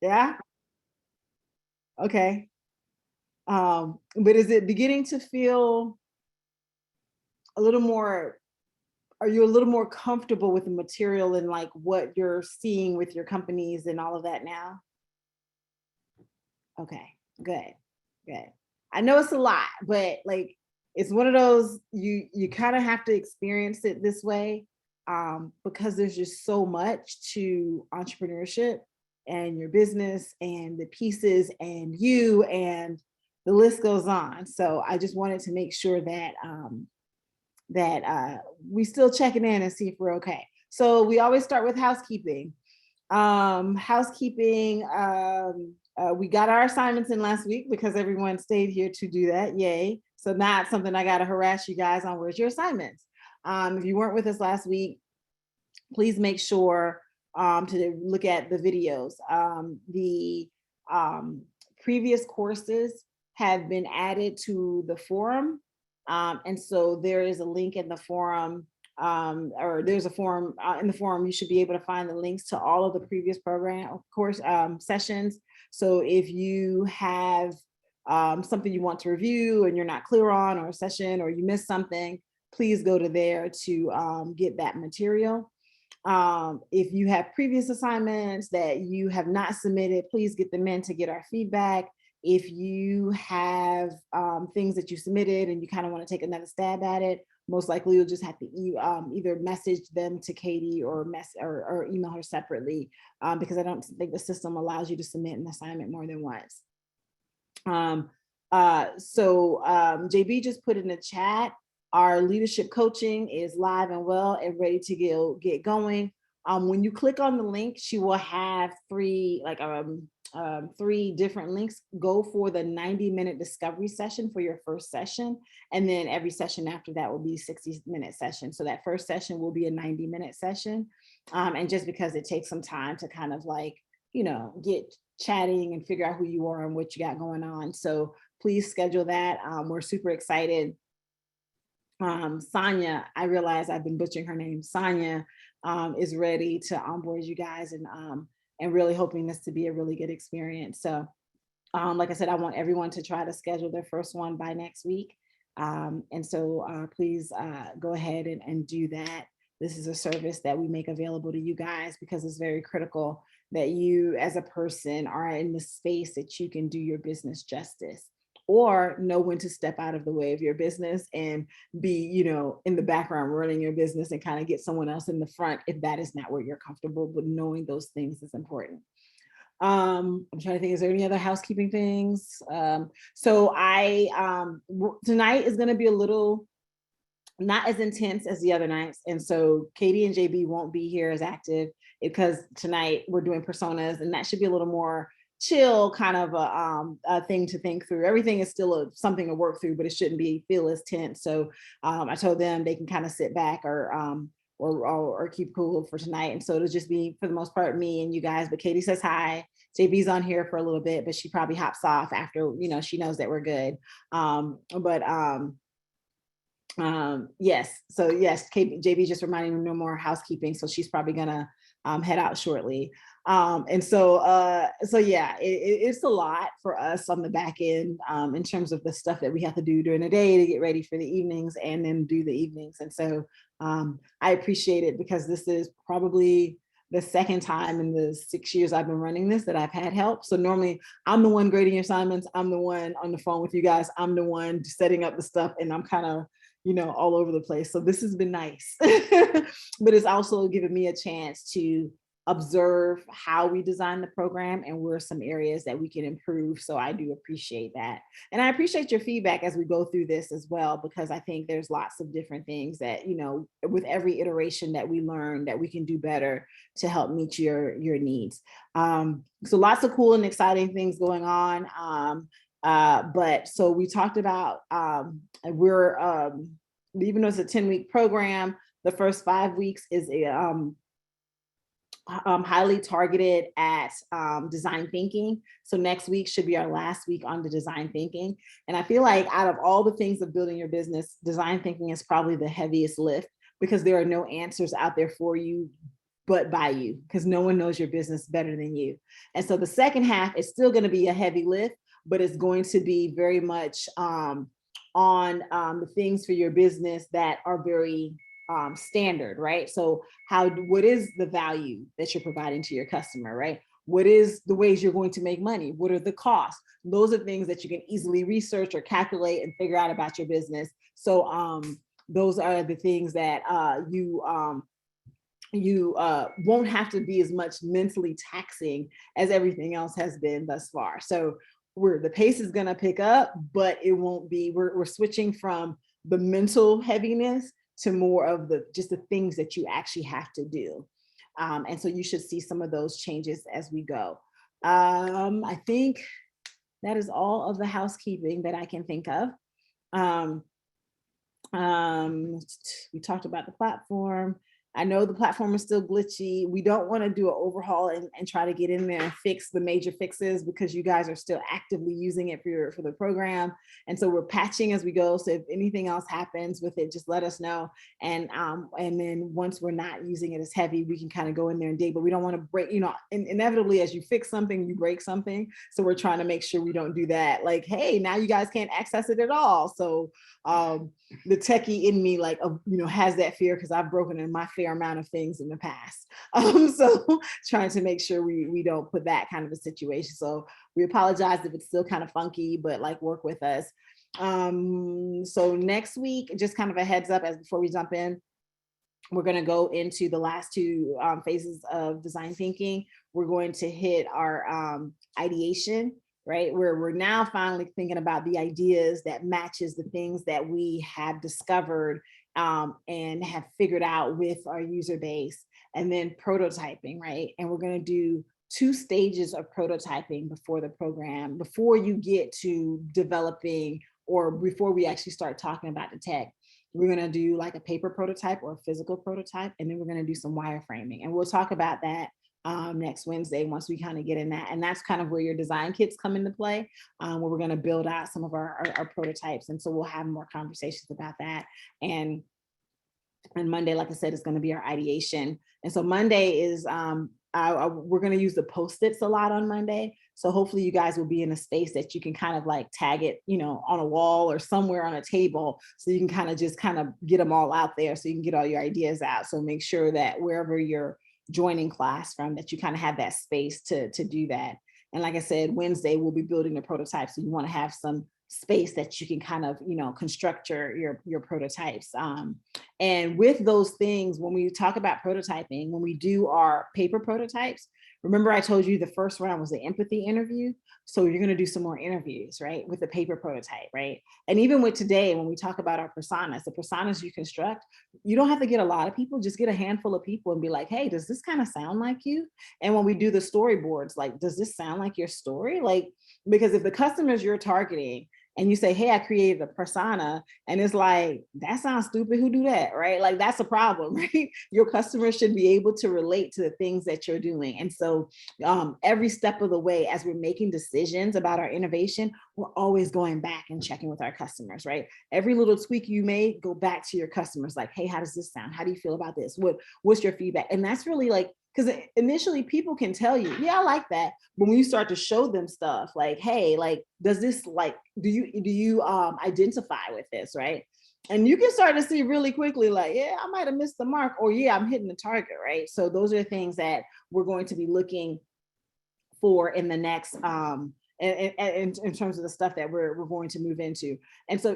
Yeah. Okay. But is it beginning to feel a little more, are you a little more comfortable with the material and like what you're seeing with your companies and all of that now? Okay, good, good. I know it's a lot, but like it's one of those you kind of have to experience it this way, because there's just so much to entrepreneurship and your business and the pieces and you and the list goes on. So I just wanted to make sure that we still checking in and see if we're okay. So we always start with housekeeping. Housekeeping, we got our assignments in last week because everyone stayed here to do that. Yay. So not something I got to harass you guys on. Where's your assignments? If you weren't with us last week, please make sure to look at the videos. The previous courses have been added to the forum. And so there is a link in the forum, or there's a forum in the forum. You should be able to find the links to all of the previous program course sessions. So if you have something you want to review and you're not clear on, or a session, or you missed something, please go to there to get that material. If you have previous assignments that you have not submitted, please get them in to get our feedback. If you have things that you submitted and you kind of want to take another stab at it, most likely you'll just have to either message them to Katie or email her separately, because I don't think the system allows you to submit an assignment more than once. JB just put in the chat, our leadership coaching is live and well and ready to get going. When you click on the link, she will have three different links. Go for the 90-minute discovery session for your first session. And then every session after that will be 60-minute session. So that first session will be a 90-minute session. And just because it takes some time to kind of like, get chatting and figure out who you are and what you got going on. So please schedule that. We're super excited. Sonia, I realize I've been butchering her name. Sonia is ready to onboard you guys, and really hoping this to be a really good experience. So like I said, I want everyone to try to schedule their first one by next week. And so please go ahead and do that. This is a service that we make available to you guys because it's very critical that you as a person are in the space that you can do your business justice, or know when to step out of the way of your business and be, in the background running your business and kind of get someone else in the front if that is not where you're comfortable. But knowing those things is important. I'm trying to think, is there any other housekeeping things? So tonight is going to be a little not as intense as the other nights. And so Katie and JB won't be here as active because tonight we're doing personas, and that should be a little more chill, kind of a thing to think through. Everything is still something to work through, but it shouldn't feel as tense. So I told them they can kind of sit back or keep cool for tonight. And so it'll just be, for the most part, me and you guys. But Katie says hi. JB's on here for a little bit, but she probably hops off after, she knows that we're good. Yes. So yes, JB just reminding me no more housekeeping. So she's probably gonna head out shortly. So yeah, it's a lot for us on the back end in terms of the stuff that we have to do during the day to get ready for the evenings and then do the evenings. And so I appreciate it because this is probably the second time in the 6 years I've been running this that I've had help. So normally I'm the one grading your assignments. I'm the one on the phone with you guys. I'm the one setting up the stuff, and I'm kind of, all over the place. So this has been nice, but it's also given me a chance to observe how we design the program and where some areas that we can improve. So I do appreciate that. And I appreciate your feedback as we go through this as well, because I think there's lots of different things that, with every iteration that we learn that we can do better to help meet your needs. So lots of cool and exciting things going on. But so we talked about, we're, even though it's a 10-week program, the first 5 weeks is highly targeted at design thinking. So next week should be our last week on the design thinking. And I feel like out of all the things of building your business, design thinking is probably the heaviest lift, because there are no answers out there for you but by you, because no one knows your business better than you. And so the second half is still going to be a heavy lift, but it's going to be very much on the things for your business that are very standard, right? So what is the value that you're providing to your customer, right? What is the ways you're going to make money? What are the costs? Those are things that you can easily research or calculate and figure out about your business. So those are the things that you won't have to be as much mentally taxing as everything else has been thus far. So the pace is going to pick up, but it won't be, we're switching from the mental heaviness to more of just the things that you actually have to do. And so you should see some of those changes as we go. I think that is all of the housekeeping that I can think of. We talked about the platform. I know the platform is still glitchy. We don't want to do an overhaul and try to get in there and fix the major fixes, because you guys are still actively using it for the program. And so we're patching as we go. So if anything else happens with it, just let us know. And then once we're not using it as heavy, we can kind of go in there and dig, but we don't want to break, inevitably as you fix something, you break something. So we're trying to make sure we don't do that. Like, hey, now you guys can't access it at all. So the techie in me, has that fear, because I've broken in my fair amount of things in the past. So trying to make sure we don't put that kind of a situation. So we apologize if it's still kind of funky, but work with us. So next week, just kind of a heads up before we jump in, we're going to go into the last two phases of design thinking. We're going to hit our ideation, right? Where we're now finally thinking about the ideas that matches the things that we have discovered and have figured out with our user base. And then prototyping, right? And we're going to do 2 stages of prototyping before the program, before you get to developing, or before we actually start talking about the tech. We're going to do a paper prototype or a physical prototype, and then we're going to do some wireframing. And we'll talk about that next Wednesday once we kind of get in that. And that's kind of where your design kits come into play, where we're going to build out some of our prototypes. And so we'll have more conversations about that. And Monday, like I said, is going to be our ideation. And so Monday is, we're going to use the Post-its a lot on Monday. So hopefully you guys will be in a space that you can kind of tag it, on a wall or somewhere on a table. So you can kind of get them all out there, so you can get all your ideas out. So make sure that wherever you're joining class from, that you kind of have that space to do that. And like I said, Wednesday we'll be building the prototype. So you want to have some space that you can kind of, construct your prototypes. And with those things, when we talk about prototyping, when we do our paper prototypes, remember I told you the first round was the empathy interview. So you're going to do some more interviews, right? With the paper prototype, right? And even with today, when we talk about our personas, the personas you construct, you don't have to get a lot of people, just get a handful of people and be like, hey, does this kind of sound like you? And when we do the storyboards, does this sound like your story? Because if the customers you're targeting, and you say, hey, I created a persona, and it's that sounds stupid, who do that, right? That's a problem, right? Your customers should be able to relate to the things that you're doing. And so every step of the way, as we're making decisions about our innovation, we're always going back and checking with our customers, right? Every little tweak you made, go back to your customers, hey, how does this sound? How do you feel about this? What's your feedback? And that's really because initially people can tell you, yeah, I like that. But when you start to show them stuff hey, does this, do you identify with this, right? And you can start to see really quickly, yeah, I might have missed the mark, or yeah, I'm hitting the target, right? So those are things that we're going to be looking for in the next, in terms of the stuff that we're going to move into. And so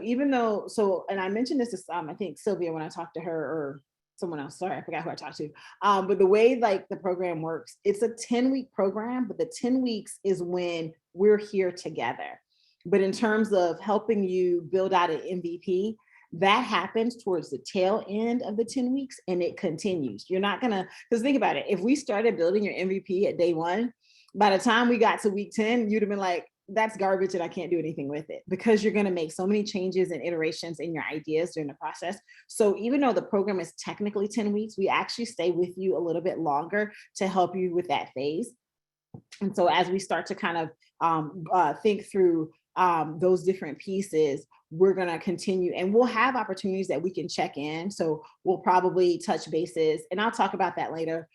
and I mentioned this to I think Sylvia, when I talked to her, or someone else, sorry, I forgot who I talked to. But the way the program works, it's a 10-week program, but the 10 weeks is when we're here together. But in terms of helping you build out an MVP, that happens towards the tail end of the 10 weeks, and it continues. You're not gonna, because think about it, if we started building your MVP at day 1, by the time we got to week 10, you'd have been like, that's garbage and I can't do anything with it, because you're going to make so many changes and iterations in your ideas during the process. So even though the program is technically 10 weeks, we actually stay with you a little bit longer to help you with that phase. And so as we start to kind of think through those different pieces, we're going to continue, and we'll have opportunities that we can check in. So we'll probably touch bases, and I'll talk about that later,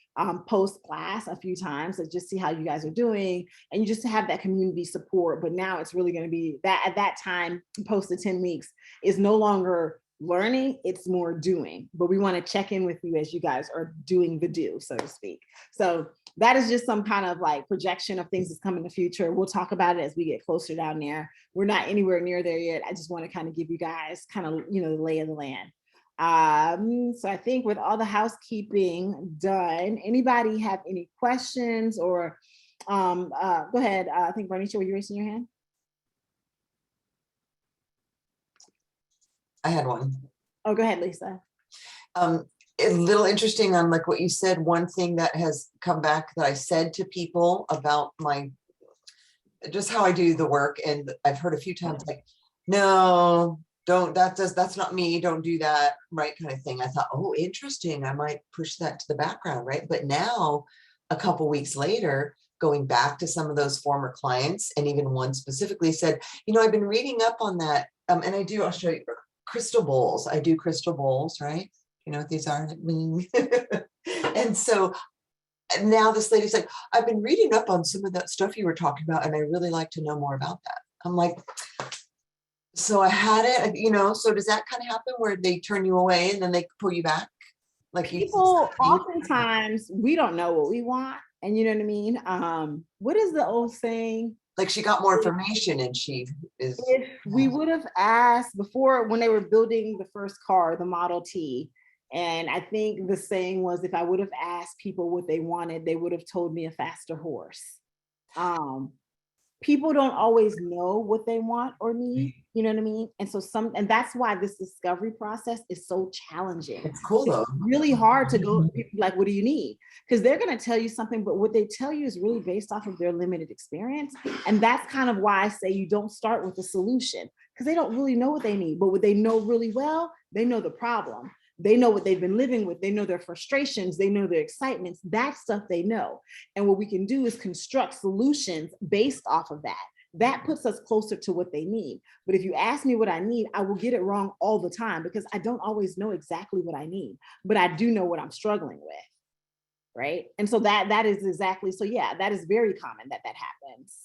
post class a few times, so just see how you guys are doing, and you just have that community support. But now it's really going to be that at that time, post the 10 weeks is no longer learning, it's more doing. But we want to check in with you as you guys are doing the do, so to speak. So that is just some kind of like projection of things that's coming in the future. We'll talk about it as we get closer down there. We're not anywhere near there yet. I just want to kind of give you guys kind of, you know, the lay of the land. So I think with all the housekeeping done, anybody have any questions or go ahead. I think Bernicia, were you raising your hand? I had one. Oh, go ahead, Lisa. A little interesting on like what you said. One thing that has come back that I said to people about my, just how I do the work. And I've heard a few times like, no, don't, that's not me. Don't do that. Right. Kind of thing. I thought, oh, interesting. I might push that to the background. Right. But now a couple weeks later, going back to some of those former clients, and even one specifically said, you know, I've been reading up on that. And I'll show you crystal bowls. I do crystal bowls, right? You know what these are? And so now this lady's like, I've been reading up on some of that stuff you were talking about, and I really like to know more about that. I'm like, so I had it, you know, so does that kind of happen where they turn you away and then they pull you back? Like people, oftentimes we don't know what we want. And you know what I mean? What is the old saying? Like she got more information and she is. If we would have asked before when they were building the first car, the Model T, and I think the saying was, if I would have asked people what they wanted, they would have told me a faster horse. People don't always know what they want or need, you know what I mean? And so and that's why this discovery process is so challenging. It's cool though. It's really hard to go like, what do you need? Because they're going to tell you something, but what they tell you is really based off of their limited experience. And that's kind of why I say you don't start with a solution, because they don't really know what they need. But what they know really well, they know the problem. They know what they've been living with. They know their frustrations. They know their excitements. That stuff they know. And what we can do is construct solutions based off of that. That puts us closer to what they need. But if you ask me what I need, I will get it wrong all the time because I don't always know exactly what I need, but I do know what I'm struggling with. Right. And so that is exactly, so yeah, that is very common that happens.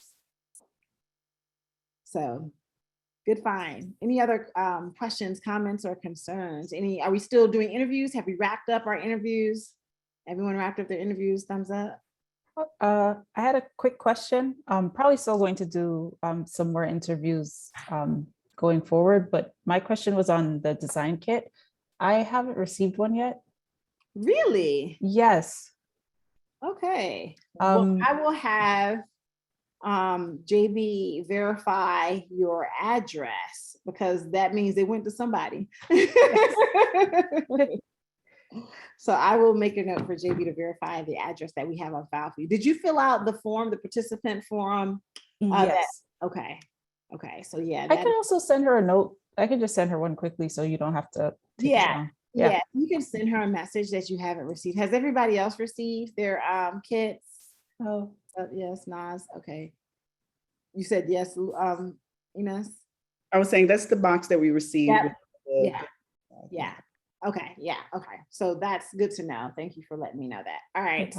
So good find. Any other questions, comments, or concerns? Are we still doing interviews? Have we wrapped up our interviews? Everyone wrapped up their interviews? Thumbs up. I had a quick question. Probably still going to do some more interviews going forward, but my question was on the design kit. I haven't received one yet. Really? Yes. Okay. Well, I will have JB verify your address, because that means they went to somebody. So I will make a note for JB to verify the address that we have on file for you. Did you fill out the form, the participant form? Yes. Okay. So yeah. I can also send her a note. I can just send her one quickly so you don't have to. Yeah. You can send her a message that you haven't received. Has everybody else received their kits? Oh, yes, Nas. Okay. You said yes, Ines? I was saying that's the box that we received. Yep. Yeah. Okay. Yeah. Okay. So that's good to know. Thank you for letting me know that. All right.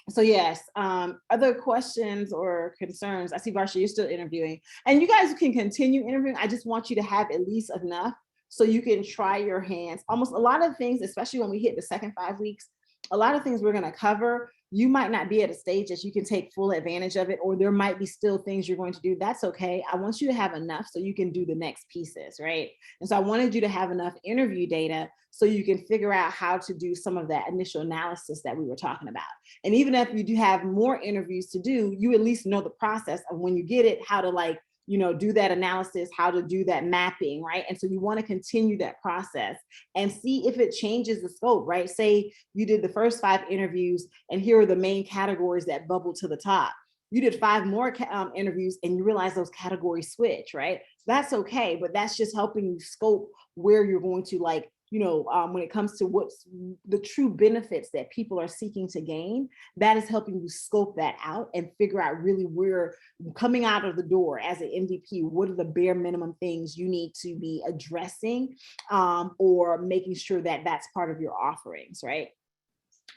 So yes. Other questions or concerns? I see Varsha, you're still interviewing, and you guys can continue interviewing. I just want you to have at least enough so you can try your hands. Almost a lot of things, especially when we hit the second 5 weeks, a lot of things we're going to cover, you might not be at a stage that you can take full advantage of it, or there might be still things you're going to do. That's okay. I want you to have enough so you can do the next pieces, right? And so I wanted you to have enough interview data so you can figure out how to do some of that initial analysis that we were talking about. And even if you do have more interviews to do, you at least know the process of when you get it, how to do that analysis, how to do that mapping, right? And so you want to continue that process and see if it changes the scope, right? Say you did the first 5 interviews and here are the main categories that bubble to the top. You did 5 more interviews and you realize those categories switch, right? That's okay, but that's just helping you scope where you're going to when it comes to what's the true benefits that people are seeking to gain, that is helping you scope that out and figure out really where coming out of the door as an MVP, what are the bare minimum things you need to be addressing, or making sure that that's part of your offerings, right?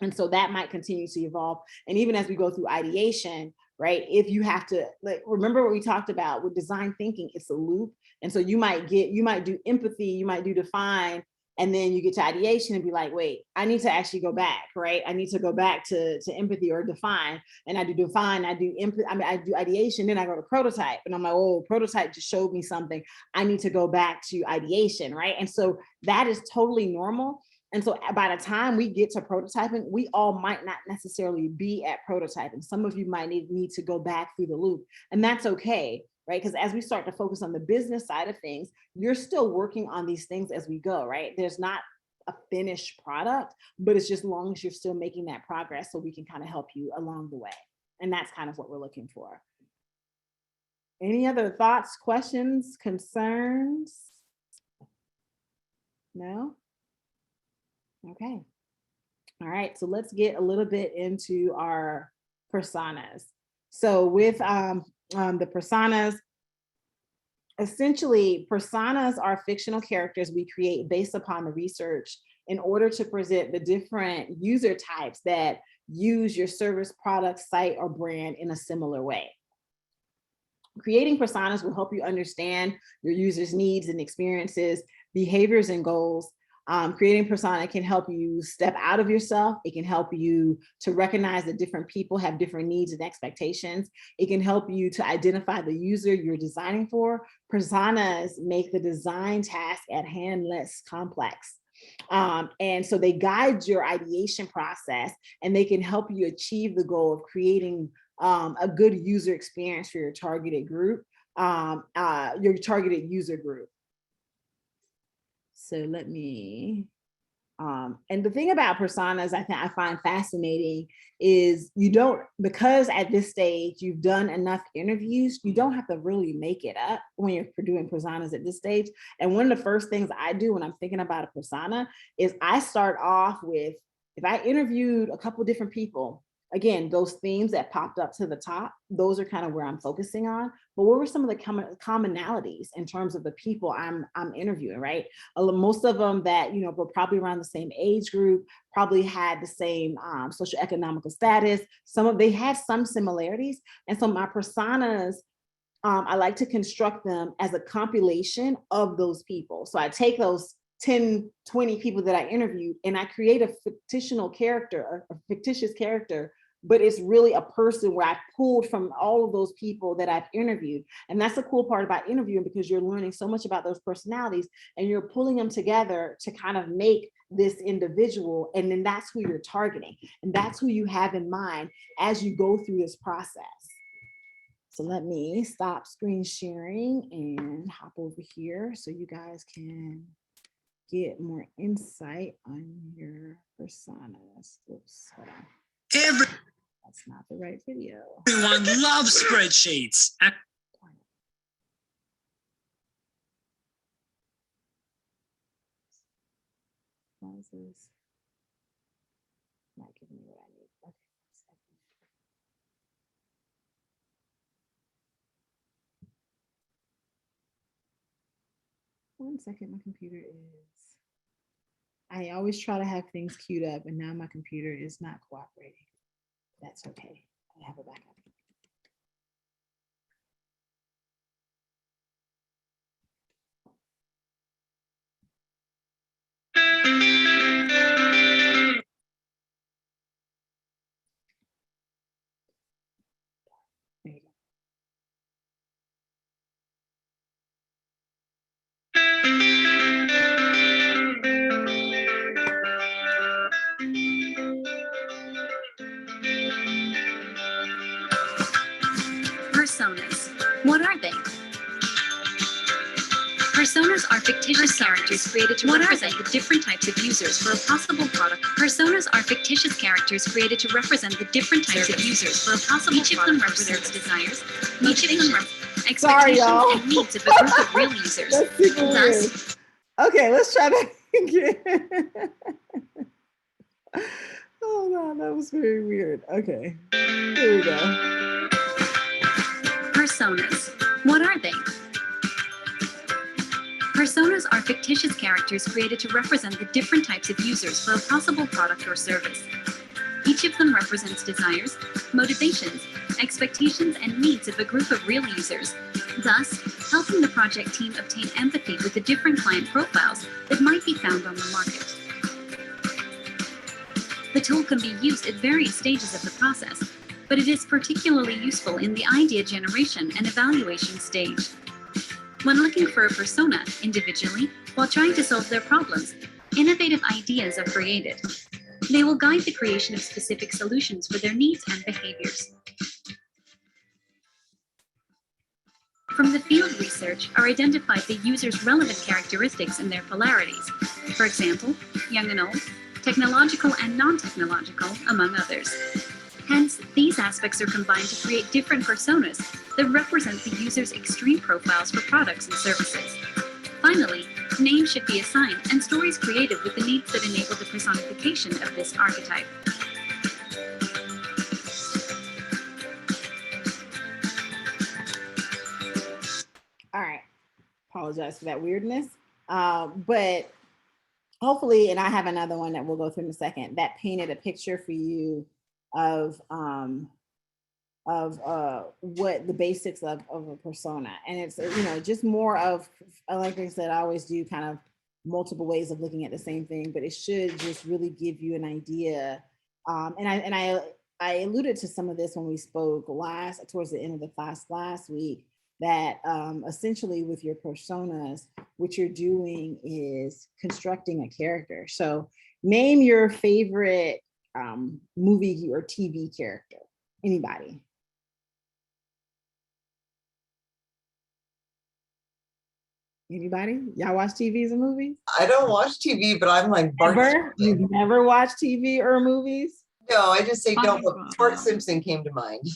And so that might continue to evolve. And even as we go through ideation, right? If you have to, like, remember what we talked about with design thinking, it's a loop. And so you might do empathy, you might do define, and then you get to ideation and be like, wait, I need to actually go back, right? I need to go back to empathy or define. And I do define, I do empathy, I do ideation, then I go to prototype. And I'm like, oh, prototype just showed me something. I need to go back to ideation, right? And so that is totally normal. And so by the time we get to prototyping, we all might not necessarily be at prototyping. Some of you might need to go back through the loop, and that's okay, right? Because as we start to focus on the business side of things, you're still working on these things as we go, right? There's not a finished product, but it's just as long as you're still making that progress, so we can kind of help you along the way. And that's kind of what we're looking for. Any other thoughts, questions, concerns? No? Okay. All right, so let's get a little bit into our personas. So with the personas, essentially personas are fictional characters we create based upon the research in order to present the different user types that use your service, product, site, or brand in a similar way. Creating personas will help you understand your users' needs and experiences, behaviors and goals. Creating persona can help you step out of yourself. It can help you to recognize that different people have different needs and expectations. It can help you to identify the user you're designing for. Personas make the design task at hand less complex. And so they guide your ideation process, and they can help you achieve the goal of creating a good user experience for your targeted group, your targeted user group. So let me, and the thing about personas I find fascinating is because at this stage you've done enough interviews, you don't have to really make it up when you're doing personas at this stage. And one of the first things I do when I'm thinking about a persona is I start off with, if I interviewed a couple different people, again, those themes that popped up to the top, those are kind of where I'm focusing on. But what were some of the commonalities in terms of the people I'm interviewing, right? Most of them that, were probably around the same age group, probably had the same socioeconomical status. They had some similarities. And so my personas, I like to construct them as a compilation of those people. So I take those 10, 20 people that I interviewed, and I create a fictitious character, but it's really a person where I pulled from all of those people that I've interviewed. And that's the cool part about interviewing, because you're learning so much about those personalities and you're pulling them together to kind of make this individual. And then that's who you're targeting. And that's who you have in mind as you go through this process. So let me stop screen sharing and hop over here so you guys can get more insight on your personas. Oops, hold on. That's not the right video. Everyone loves spreadsheets. Pauses. Not giving me what I need. Okay. 1 second, my computer is, I always try to have things queued up, and now my computer is not cooperating. That's okay. I have a backup. There you go. Personas. What are they? Personas are fictitious characters created to represent the different types of users for a possible product. Personas are fictitious characters created to represent the different types of users for a possible product. Each of them represents desires, motivations, expectations, and needs of a group of real users. That's super weird. Okay, let's try that. Oh no, that was very weird. Okay, here we go. Personas. What are they? Personas are fictitious characters created to represent the different types of users for a possible product or service. Each of them represents desires, motivations, expectations, and needs of a group of real users, thus helping the project team obtain empathy with the different client profiles that might be found on the market. The tool can be used at various stages of the process, but it is particularly useful in the idea generation and evaluation stage. When looking for a persona individually while trying to solve their problems, innovative ideas are created. They will guide the creation of specific solutions for their needs and behaviors. From the field research are identified the user's relevant characteristics and their polarities. For example, young and old, technological and non-technological, among others. Hence, these aspects are combined to create different personas that represent the user's extreme profiles for products and services. Finally, names should be assigned and stories created with the needs that enable the personification of this archetype. All right, apologize for that weirdness, but hopefully, and I have another one that we'll go through in a second, that painted a picture for you of what the basics of a persona. And it's, you know, just more of, like I said, I always do kind of multiple ways of looking at the same thing, but it should just really give you an idea. And I alluded to some of this when we spoke towards the end of the class last week, that essentially with your personas, what you're doing is constructing a character. So name your favorite movie or TV character. Anybody? Anybody? Y'all watch TVs and movies? I don't watch TV, but I'm like Bart Never? Simpson. You've never watched TV or movies? No, I just say don't. But Bart Simpson came to mind.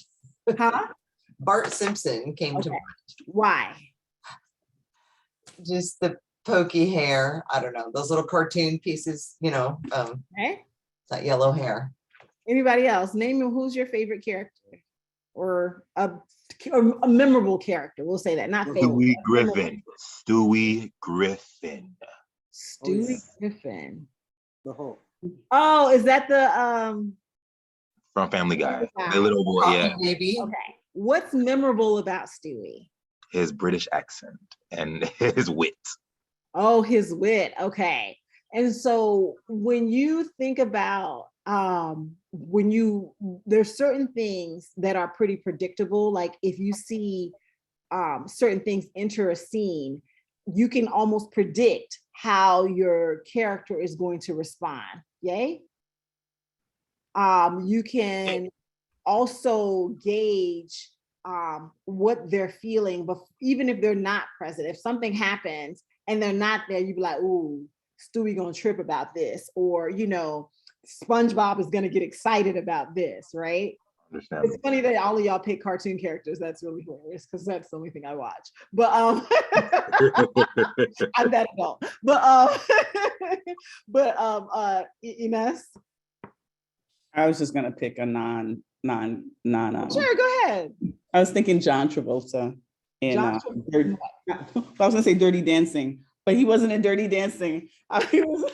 Huh? Bart Simpson came to Okay. mind. Why? Just the pokey hair. I don't know. Those little cartoon pieces, you know, Okay. that yellow hair. Anybody else? Name who's your favorite character or a memorable character. We'll say that, not favorite. Stewie Griffin. Stewie Griffin. Stewie Griffin. The whole. Oh, is that the From Family Guy. Guy. The little boy, Coffee yeah. Baby. okay. What's memorable about Stewie? His British accent and his wit. Oh, his wit. Okay. And so when you think about there's certain things that are pretty predictable, like if you see certain things enter a scene, you can almost predict how your character is going to respond. Yay? You can also gauge what they're feeling, but even if they're not present, if something happens and they're not there, you'd be like, ooh, Stewie gonna trip about this, or you know, SpongeBob is gonna get excited about this, right? Understand. It's funny that all of y'all pick cartoon characters. That's really hilarious because that's the only thing I watch. But I'm that adult. But Ines? I was just gonna pick a non. Sure, go ahead. I was thinking John Travolta in John Travolta. I was gonna say Dirty Dancing, but he wasn't in Dirty Dancing. He was.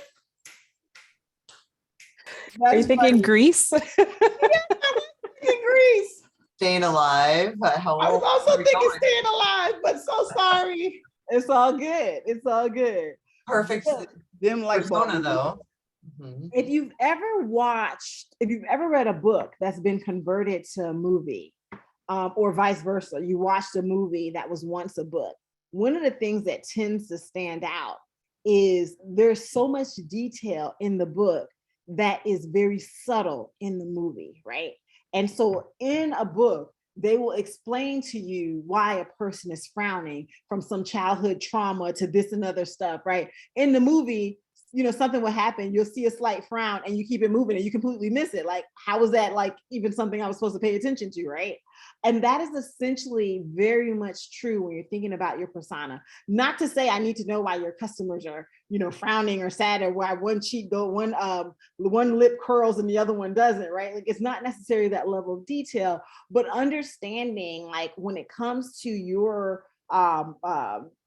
Are you thinking Grease? Grease. Staying Alive. How I was old also are we thinking going? Staying Alive, but so sorry. It's all good. It's all good. Perfect Them like persona though. Mhm. If you've ever read a book that's been converted to a movie, or vice versa, you watched a movie that was once a book, one of the things that tends to stand out is there's so much detail in the book that is very subtle in the movie, right? And so in a book, they will explain to you why a person is frowning from some childhood trauma to this and other stuff, right? In the movie, something will happen, you'll see a slight frown and you keep it moving and you completely miss it. Like, how was that like even something I was supposed to pay attention to, right? And that is essentially very much true when you're thinking about your persona. Not to say I need to know why your customers are, frowning or sad, or why one cheek one lip curls and the other one doesn't, right? Like, it's not necessarily that level of detail, but understanding, like, when it comes to your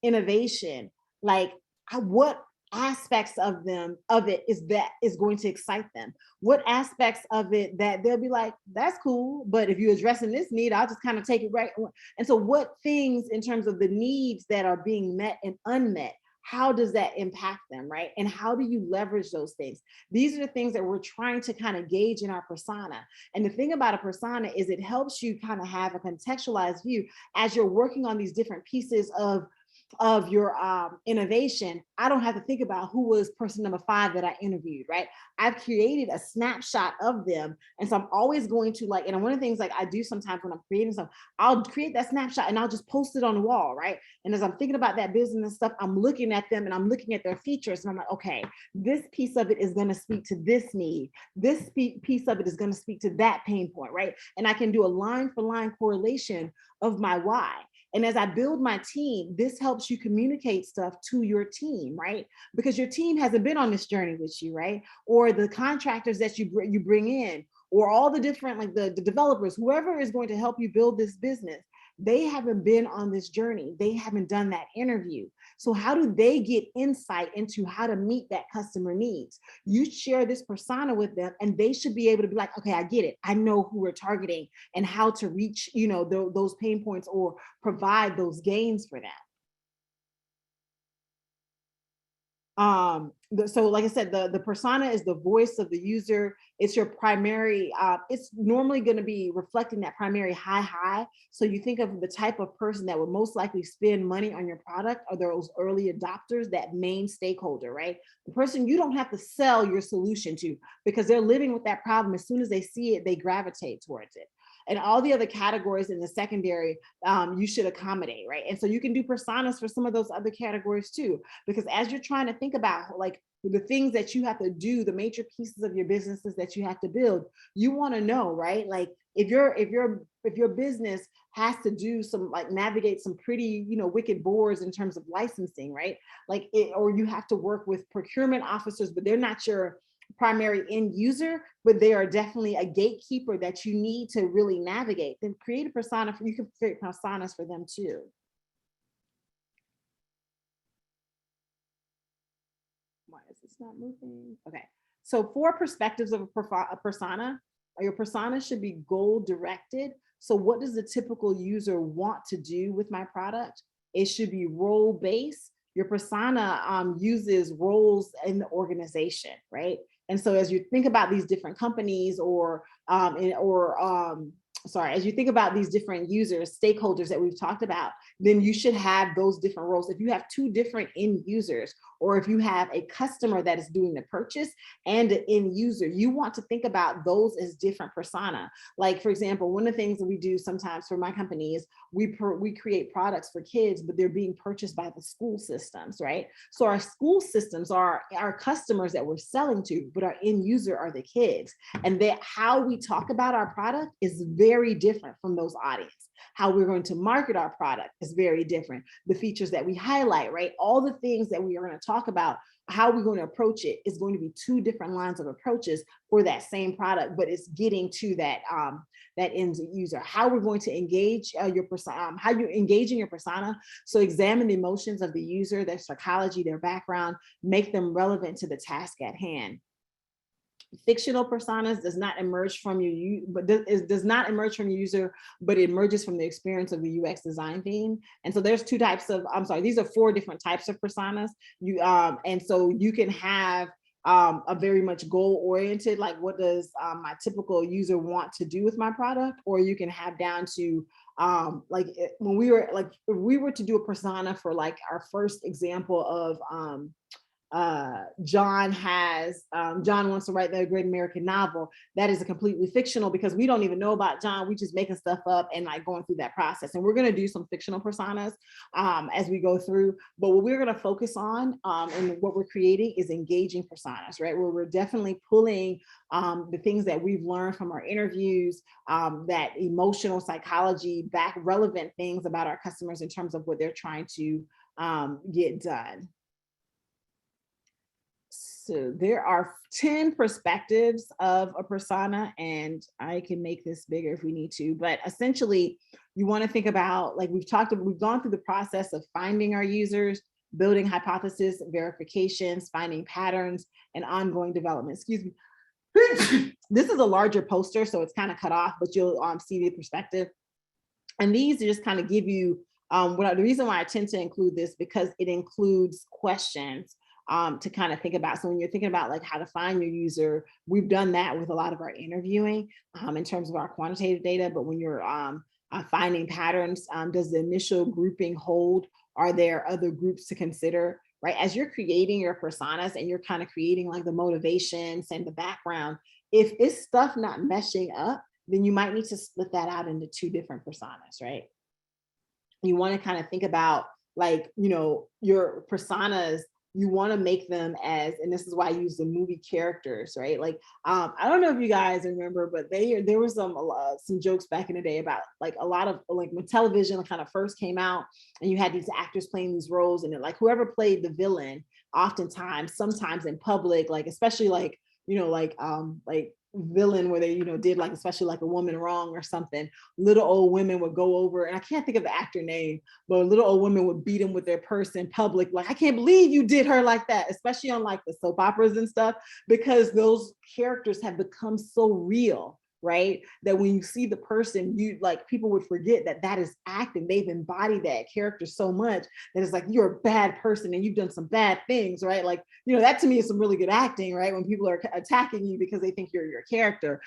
innovation, like, what aspects of it is going to excite them, what aspects of it that they'll be like, that's cool, but if you're addressing this need, I'll just kind of take it right. And so what things in terms of the needs that are being met and unmet, how does that impact them, right? And how do you leverage those things? These are the things that we're trying to kind of gauge in our persona. And the thing about a persona is it helps you kind of have a contextualized view as you're working on these different pieces of your innovation. I don't have to think about who was person number 5 that I interviewed, right? I've created a snapshot of them. And so I'm always going to, like, and one of the things like I do sometimes when I'm creating something, I'll create that snapshot and I'll just post it on the wall, right? And as I'm thinking about that business and stuff, I'm looking at them and I'm looking at their features and I'm like, okay, this piece of it is going to speak to this need. This piece of it is going to speak to that pain point, right? And I can do a line for line correlation of my why. And as I build my team, this helps you communicate stuff to your team, right? Because your team hasn't been on this journey with you, right? Or the contractors that you bring in, or all the different, like the developers, whoever is going to help you build this business, they haven't been on this journey. They haven't done that interview. So how do they get insight into how to meet that customer needs? You share this persona with them and they should be able to be like, okay, I get it. I know who we're targeting and how to reach, those pain points or provide those gains for them. So like I said, the persona is the voice of the user. It's your primary, it's normally going to be reflecting that primary high. So you think of the type of person that would most likely spend money on your product are those early adopters, that main stakeholder, right? The person you don't have to sell your solution to because they're living with that problem. As soon as they see it, they gravitate towards it. And all the other categories in the secondary, you should accommodate, right? And so you can do personas for some of those other categories too, because as you're trying to think about like the things that you have to do, the major pieces of your businesses that you have to build, you want to know, right? Like if your business has to do some, like, navigate some pretty, wicked boards in terms of licensing, right? Like or you have to work with procurement officers, but they're not your primary end user, but they are definitely a gatekeeper that you need to really navigate, then create a persona you can create personas for them too. Why is this not moving? Okay, so 4 perspectives of a persona. Your persona should be goal directed. So what does the typical user want to do with my product? It should be role based. Your persona uses roles in the organization, right? And so as you think about these different companies as you think about these different users, stakeholders that we've talked about, then you should have those different roles. If you have 2 different end users, or if you have a customer that is doing the purchase and an end user, you want to think about those as different persona. Like, for example, one of the things that we do sometimes for my company is we create products for kids, but they're being purchased by the school systems, right? So our school systems are our customers that we're selling to, but our end user are the kids. And that how we talk about our product is very different from those audience. How we're going to market our product is very different. The features that we highlight, right? All the things that we are going to talk about, how we're going to approach it is going to be 2 different lines of approaches for that same product, but it's getting to that end user. How we're going to engage your persona, how you're engaging your persona. So examine the emotions of the user, their psychology, their background, make them relevant to the task at hand. Fictional personas does not emerge from you, but does not emerge from your user, but it emerges from the experience of the UX design team. And so there's 2 types of, these are 4 different types of personas. And so you can have a very much goal oriented, like what does my typical user want to do with my product? Or you can have down to like when we were like, if we were to do a persona for like our first example of John wants to write the great American novel. That is a completely fictional, because we don't even know about John. We just making stuff up and like going through that process. And we're going to do some fictional personas as we go through. But what we're going to focus on and what we're creating is engaging personas, right? Where we're definitely pulling the things that we've learned from our interviews, that emotional psychology, back relevant things about our customers in terms of what they're trying to get done. So there are 10 perspectives of a persona, and I can make this bigger if we need to, but essentially you want to think about, like we've gone through the process of finding our users, building hypothesis, verifications, finding patterns, and ongoing development. Excuse me. This is a larger poster, so it's kind of cut off, but you'll see the perspective. And these just kind of give you, the reason why I tend to include this, because it includes questions to kind of think about. So when you're thinking about like how to find your user, we've done that with a lot of our interviewing in terms of our quantitative data. But when you're finding patterns, does the initial grouping hold? Are there other groups to consider, right? As you're creating your personas and you're kind of creating like the motivations and the background, if it's stuff not meshing up, then you might need to split that out into 2 different personas, right? You want to kind of think about like, you know, your personas, you want to make them as, and this is why I use the movie characters, right? Like, I don't know if you guys remember, but there was some jokes back in the day about like a lot of like when television kind of first came out and you had these actors playing these roles, and like whoever played the villain, oftentimes, sometimes in public, like especially like, you know, like villain where they, you know, did like, especially like a woman wrong or something, little old women would go over, and I can't think of the actor name, but little old women would beat them with their purse in public. Like, I can't believe you did her like that, especially on like the soap operas and stuff, because those characters have become so real, right? That when you see the person, you like, people would forget that that is acting. They've embodied that character so much that it's like, you're a bad person and you've done some bad things, right? Like, you know, that to me is some really good acting, right? When people are attacking you because they think you're your character.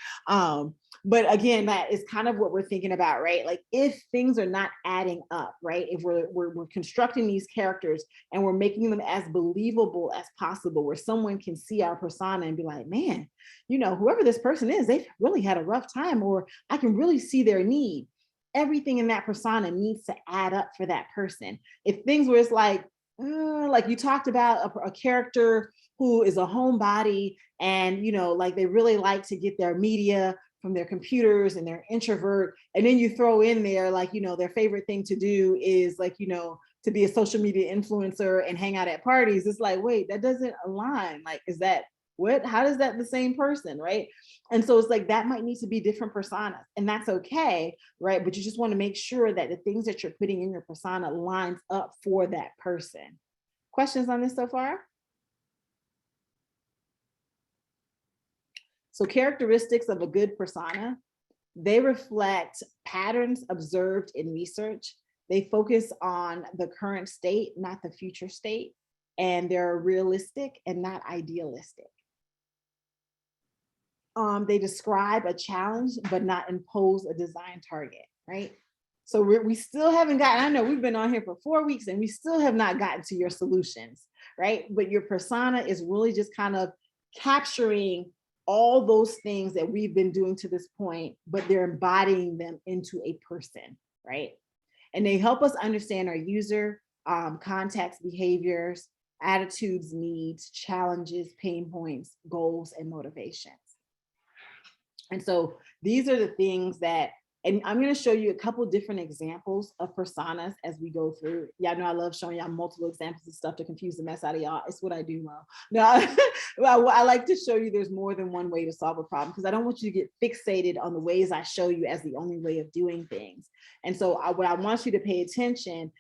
But again, that is kind of what we're thinking about, right? Like if things are not adding up, right? If we're constructing these characters and we're making them as believable as possible, where someone can see our persona and be like, man, you know, whoever this person is, they've really had a rough time, or I can really see their need. Everything in that persona needs to add up for that person. If things where it's like you talked about a character who is a homebody and, you know, like they really like to get their media from their computers and they're introvert. And then you throw in there, like, you know, their favorite thing to do is like, you know, to be a social media influencer and hang out at parties. It's like, wait, that doesn't align. Like, is that what, how does that the same person, right? And so it's like, that might need to be different personas, and that's okay, right? But you just want to make sure that the things that you're putting in your persona lines up for that person. Questions on this so far? So characteristics of a good persona, they reflect patterns observed in research. They focus on the current state, not the future state. And they're realistic and not idealistic. They describe a challenge, but not impose a design target, right? So we still haven't gotten, I know we've been on here for 4 weeks and we still have not gotten to your solutions, right? But your persona is really just kind of capturing all those things that we've been doing to this point, but they're embodying them into a person, right? And they help us understand our user, context, behaviors, attitudes, needs, challenges, pain points, goals, and motivations. And so these are the things that, and I'm going to show you a couple different examples of personas as we go through. Y'all know I love showing y'all multiple examples of stuff to confuse the mess out of y'all. It's what I do well. No, well, I like to show you there's more than one way to solve a problem, because I don't want you to get fixated on the ways I show you as the only way of doing things. And so what I want you to pay attention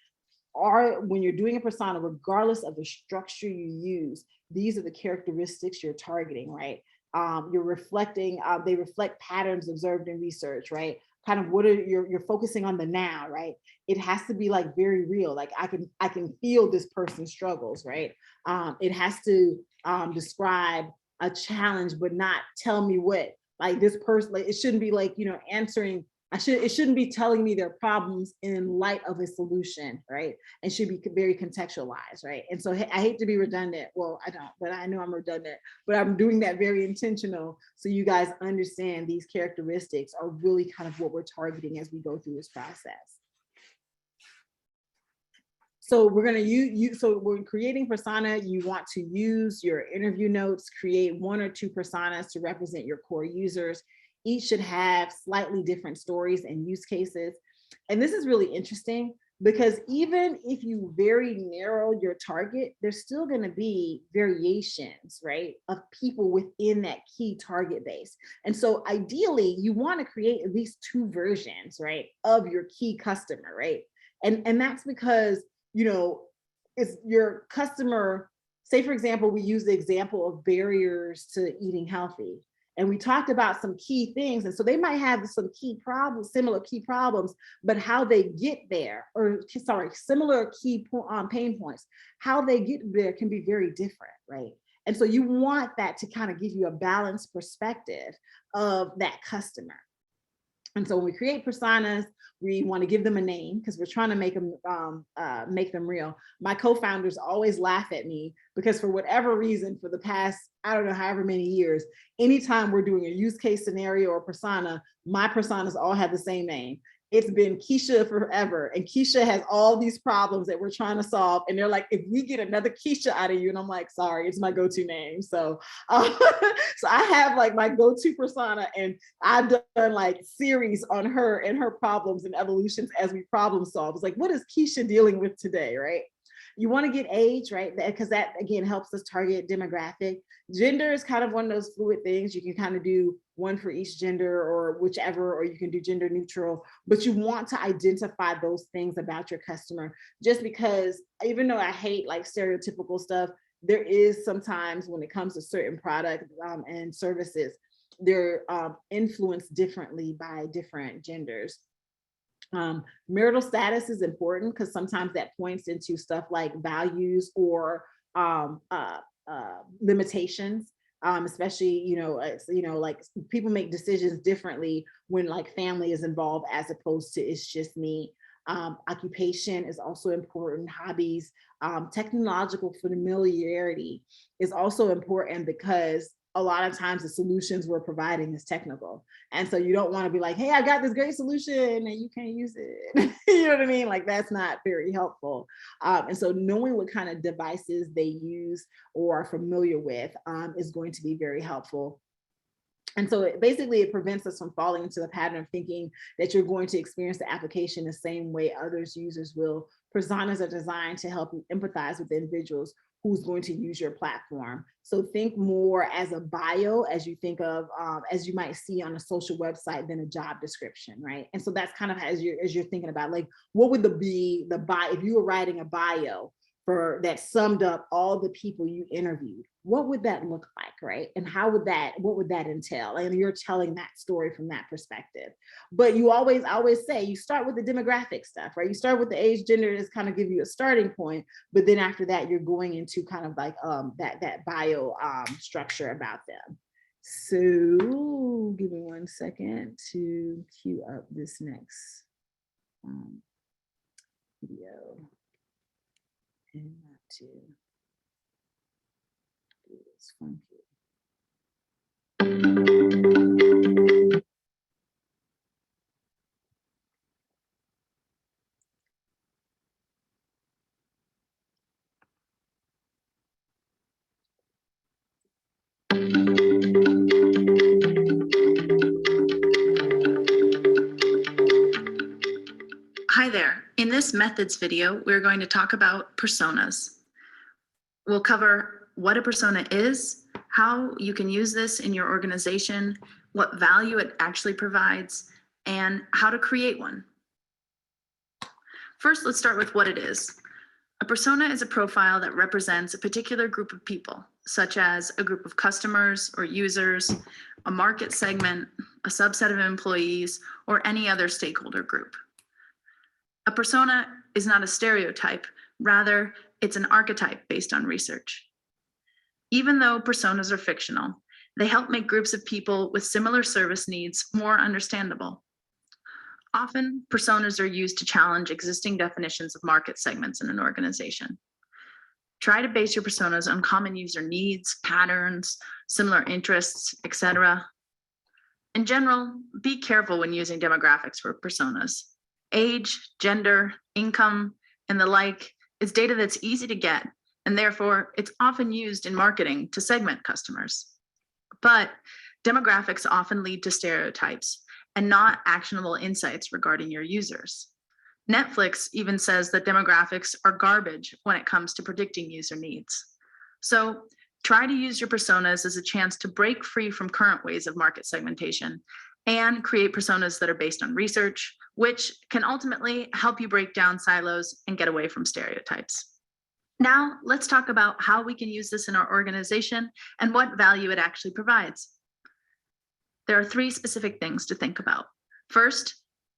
are, when you're doing a persona, regardless of the structure you use, these are the characteristics you're targeting, right? You're reflecting, they reflect patterns observed in research, right? Kind of what are you're focusing on the now, right? It has to be like very real. Like I can feel this person's struggles, right? It has to describe a challenge, but not tell me what, like this person, like it shouldn't be like, you know, answering it shouldn't be telling me their problems in light of a solution, right? And should be very contextualized, right? And so I hate to be redundant. Well, I don't, but I know I'm redundant, but I'm doing that very intentional so you guys understand these characteristics are really kind of what we're targeting as we go through this process. So we're going to use, so we're creating persona. You want to use your interview notes, create 1 or 2 personas to represent your core users. Each should have slightly different stories and use cases. And this is really interesting because even if you very narrow your target, there's still going to be variations, right, of people within that key target base. And so ideally, you want to create at least 2 versions, right, of your key customer, right? And that's because, you know, it's your customer. Say, for example, we use the example of barriers to eating healthy. And we talked about some key things. And so they might have some key problems, similar key problems, but how they get there, or sorry, similar key pain points, how they get there can be very different, right? And so you want that to kind of give you a balanced perspective of that customer. And so when we create personas, we want to give them a name because we're trying to make them real. My co-founders always laugh at me because for whatever reason, for the past, I don't know, however many years, anytime we're doing a use case scenario or persona, my personas all have the same name. It's been Keisha forever. And Keisha has all these problems that we're trying to solve. And they're like, if we get another Keisha out of you, and I'm like, sorry, it's my go-to name. So, so I have like my go-to persona, and I've done like series on her and her problems and evolutions as we problem solve. It's like, what is Keisha dealing with today, right? You want to get age, right? Because that, again, helps us target demographic. Gender is kind of one of those fluid things. You can kind of do one for each gender or whichever, or you can do gender neutral, but you want to identify those things about your customer, just because even though I hate like stereotypical stuff, there is sometimes when it comes to certain products and services, they're influenced differently by different genders. Marital status is important because sometimes that points into stuff like values or limitations, especially, like people make decisions differently when like family is involved as opposed to it's just me. Occupation is also important, hobbies, technological familiarity is also important because a lot of times the solutions we're providing is technical. And so you don't want to be like, hey, I got this great solution and you can't use it. You know what I mean? Like that's not very helpful. And so knowing what kind of devices they use or are familiar with is going to be very helpful. And so it prevents us from falling into the pattern of thinking that you're going to experience the application the same way others users will. Personas are designed to help you empathize with individuals who's going to use your platform. So think more as a bio as you think of, as you might see on a social website than a job description, right? And so that's kind of as you're thinking about like, what would the bio, if you were writing a bio for that summed up all the people you interviewed, what would that look like, right? And what would that entail? And you're telling that story from that perspective. But I always say, you start with the demographic stuff, right? You start with the age, gender, is kind of give you a starting point, but then after that, you're going into kind of like that bio structure about them. So give me 1 second to queue up this next video. And not to do this funky. Hi there. In this methods video, we're going to talk about personas. We'll cover what a persona is, how you can use this in your organization, what value it actually provides, and how to create one. First, let's start with what it is. A persona is a profile that represents a particular group of people, such as a group of customers or users, a market segment, a subset of employees, or any other stakeholder group. A persona is not a stereotype, rather, it's an archetype based on research. Even though personas are fictional, they help make groups of people with similar service needs more understandable. Often, personas are used to challenge existing definitions of market segments in an organization. Try to base your personas on common user needs, patterns, similar interests, etc. In general, be careful when using demographics for personas. Age, gender, income, and the like is data that's easy to get, and therefore it's often used in marketing to segment customers. But demographics often lead to stereotypes and not actionable insights regarding your users. Netflix even says that demographics are garbage when it comes to predicting user needs. So try to use your personas as a chance to break free from current ways of market segmentation and create personas that are based on research, which can ultimately help you break down silos and get away from stereotypes. Now, let's talk about how we can use this in our organization and what value it actually provides. There are 3 specific things to think about. First,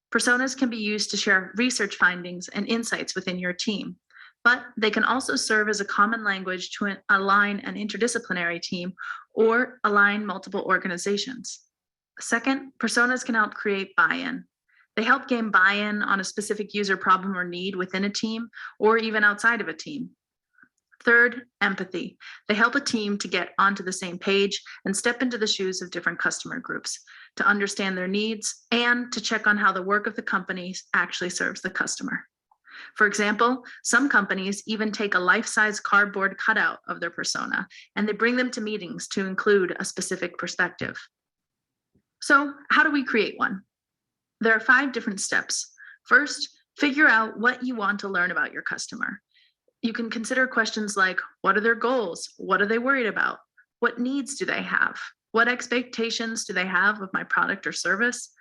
personas can be used to share research findings and insights within your team, but they can also serve as a common language to align an interdisciplinary team or align multiple organizations. Second, personas can help create buy-in. They help gain buy-in on a specific user problem or need within a team or even outside of a team. Third, empathy. They help a team to get onto the same page and step into the shoes of different customer groups, to understand their needs and to check on how the work of the company actually serves the customer. For example, some companies even take a life-size cardboard cutout of their persona and they bring them to meetings to include a specific perspective. So how do we create one? There are 5 different steps. First, figure out what you want to learn about your customer. You can consider questions like, what are their goals? What are they worried about? What needs do they have? What expectations do they have of my product or service?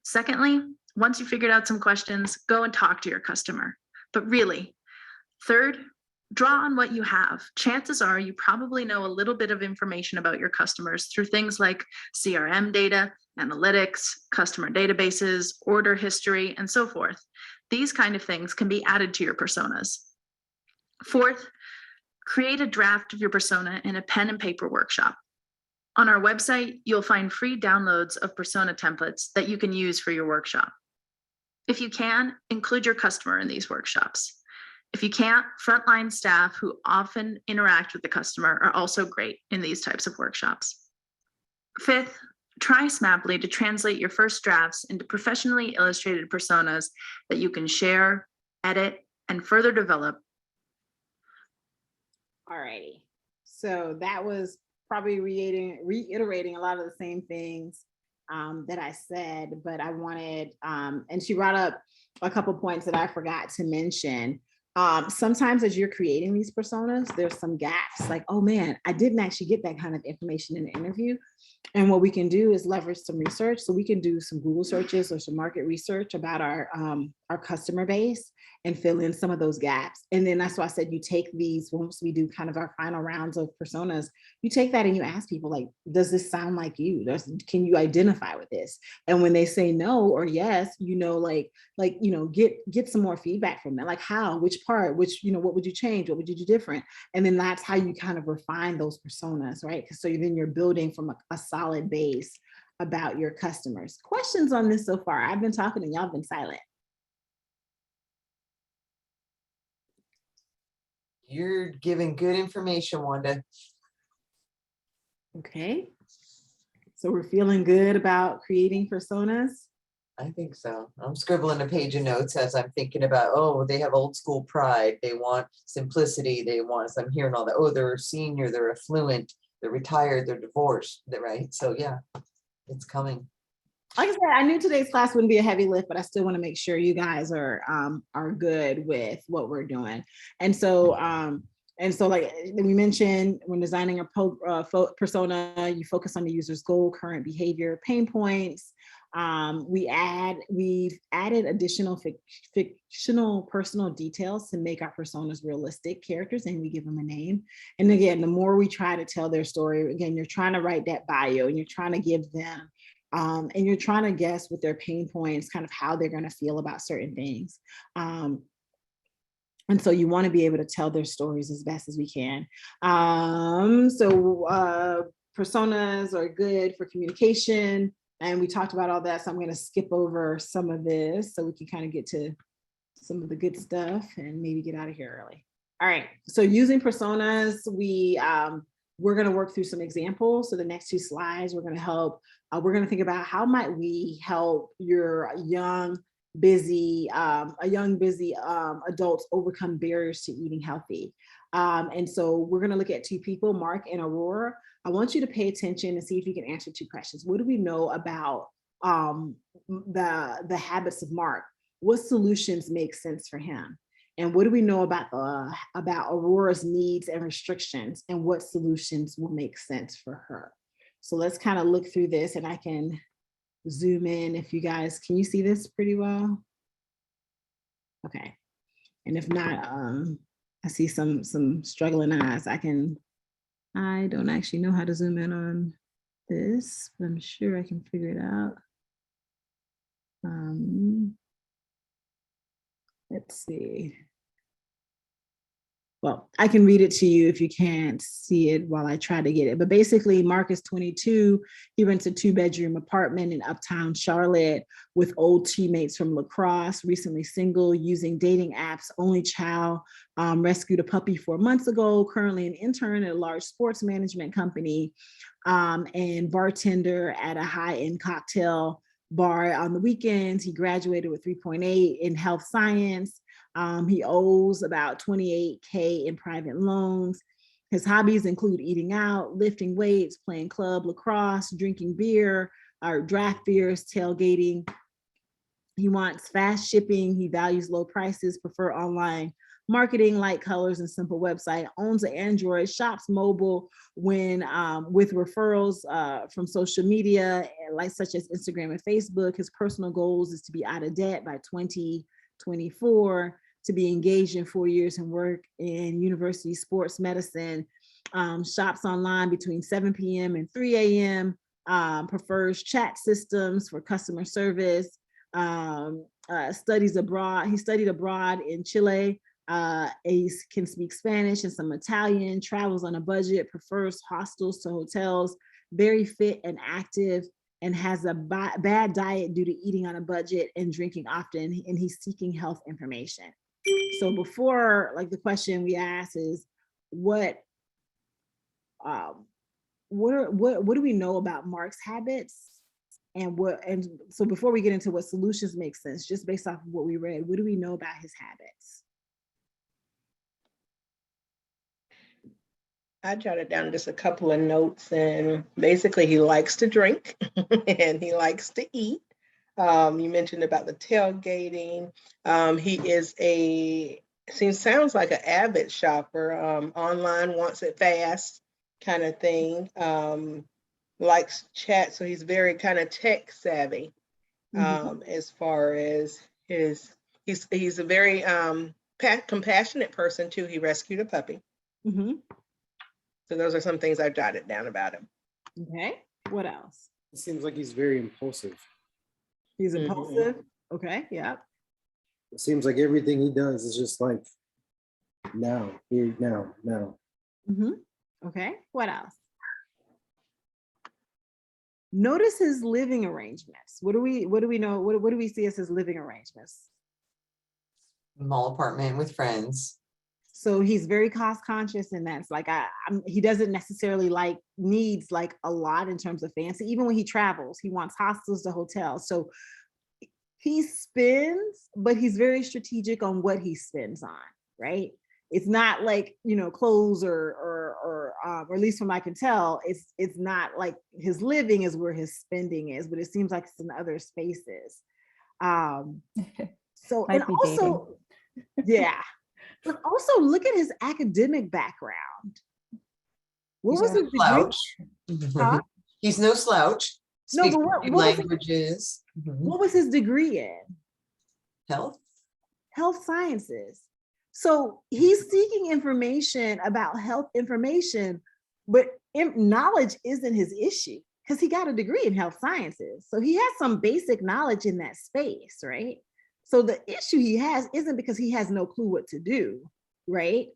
Secondly, once you figured out some questions, go and talk to your customer. But really, third, draw on what you have. Chances are you probably know a little bit of information about your customers through things like CRM data, analytics, customer databases, order history, and so forth. These kind of things can be added to your personas. Fourth, create a draft of your persona in a pen and paper workshop. On our website, you'll find free downloads of persona templates that you can use for your workshop. If you can, include your customer in these workshops. If you can't, frontline staff who often interact with the customer are also great in these types of workshops. Fifth, try Smaply to translate your first drafts into professionally illustrated personas that you can share, edit, and further develop. Alrighty, so that was probably reiterating a lot of the same things that I said, but I wanted, and she brought up a couple points that I forgot to mention. Sometimes as you're creating these personas, there's some gaps like, oh man, I didn't actually get that kind of information in the interview. And what we can do is leverage some research. So we can do some Google searches or some market research about our customer base and fill in some of those gaps. And then that's why I said you take these, once we do kind of our final rounds of personas, you take that and you ask people like, does this sound like you? Can you identify with this? And when they say no or yes, get some more feedback from them. Like how, which part, what would you change? What would you do different? And then that's how you kind of refine those personas, right? So then you're building from a solid base about your customers. Questions on this so far? I've been talking and y'all have been silent. You're giving good information, Wanda. Okay. So we're feeling good about creating personas. I think so. I'm scribbling a page of notes as I'm thinking about, oh, they have old school pride. They want simplicity. They want, as I'm hearing all that, oh, they're a senior, they're affluent, they're retired, they're divorced, right? So yeah, it's coming. Like I said, I knew today's class wouldn't be a heavy lift, but I still want to make sure you guys are good with what we're doing. And so like we mentioned, when designing a persona, you focus on the user's goal, current behavior, pain points. We've added additional fictional personal details to make our personas realistic characters, and we give them a name. And again, the more we try to tell their story, again, you're trying to write that bio and you're trying to give them and you're trying to guess with their pain points, kind of how they're going to feel about certain things. And so you want to be able to tell their stories as best as we can. Personas are good for communication, And we talked about all that, so I'm going to skip over some of this so we can kind of get to some of the good stuff and maybe get out of here early. All right, so using personas, we're going to work through some examples. So the next 2 slides, we're going to help, we're going to think about how might we help your young, busy adults overcome barriers to eating healthy. And so we're going to look at 2 people, Mark and Aurora. I want you to pay attention and see if you can answer 2 questions. What do we know about the habits of Mark? What solutions make sense for him? And what do we know about Aurora's needs and restrictions, and what solutions will make sense for her? So let's kind of look through this, and I can zoom in if you guys, can you see this pretty well? Okay. And if not, I see some struggling eyes. I don't actually know how to zoom in on this, but I'm sure I can figure it out. Let's see. Well, I can read it to you if you can't see it while I try to get it. But basically, Mark is 22. He rents a 2-bedroom apartment in Uptown Charlotte with old teammates from lacrosse, recently single, using dating apps, only child, rescued a puppy 4 months ago, currently an intern at a large sports management company, and bartender at a high-end cocktail bar on the weekends. He graduated with 3.8 in health science. He owes about $28K in private loans. His hobbies include eating out, lifting weights, playing club lacrosse, drinking beer, or draft beers, tailgating. He wants fast shipping. He values low prices, prefer online marketing, light colors, and simple website, owns an Android, shops mobile when with referrals from social media, like such as Instagram and Facebook. His personal goals is to be out of debt by 2024, to be engaged in 4 years and work in university sports medicine, shops online between 7 p.m. and 3 a.m., prefers chat systems for customer service, studies abroad. He studied abroad in Chile. He can speak Spanish and some Italian, travels on a budget, prefers hostels to hotels, very fit and active, and has a bad diet due to eating on a budget and drinking often, and he's seeking health information. So before, like, the question we ask is, what do we know about Mark's habits? And so before we get into what solutions make sense, just based off of what we read, what do we know about his habits? I jotted down just a couple of notes, and basically he likes to drink and he likes to eat. You mentioned about the tailgating. He is sounds like an avid shopper, online, wants it fast kind of thing. Likes chat, so he's very kind of tech savvy. As far as he's a very compassionate person too. He rescued a puppy. So those are some things I've jotted down about him. Okay, what else? It seems like he's very impulsive. He's impulsive. Okay, yeah. It seems like everything he does is just like now, here, now. Okay, what else? Notice his living arrangements. What do we know? What do we see as his living arrangements? Small apartment with friends. So he's very cost conscious, and that's like, he doesn't necessarily needs like a lot in terms of fancy. Even when he travels, he wants hostels to hotels. So he spends, but he's very strategic on what he spends on, right? It's not like, clothes or at least from I can tell, it's not like his living is where his spending is, but it seems like it's in other spaces. So, and also, yeah. But also look at his academic background. What was his degree? Huh? He's no slouch. No, but what languages. What was his degree in? Health sciences. So he's seeking information about health information, but knowledge isn't his issue because he got a degree in health sciences. So he has some basic knowledge in that space, right? So the issue he has isn't because he has no clue what to do, right?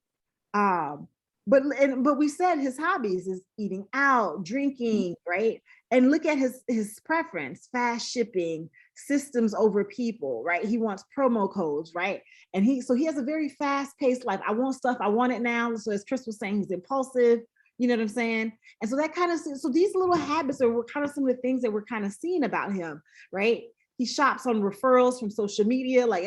but we said his hobbies is eating out, drinking, right? And look at his preference: fast shipping, systems over people, right? He wants promo codes, right? And he has a very fast-paced life. I want stuff, I want it now. So as Chris was saying, he's impulsive, you know what I'm saying? And so that kind of, so these little habits are kind of some of the things that we're kind of seeing about him, right? He shops on referrals from social media. Like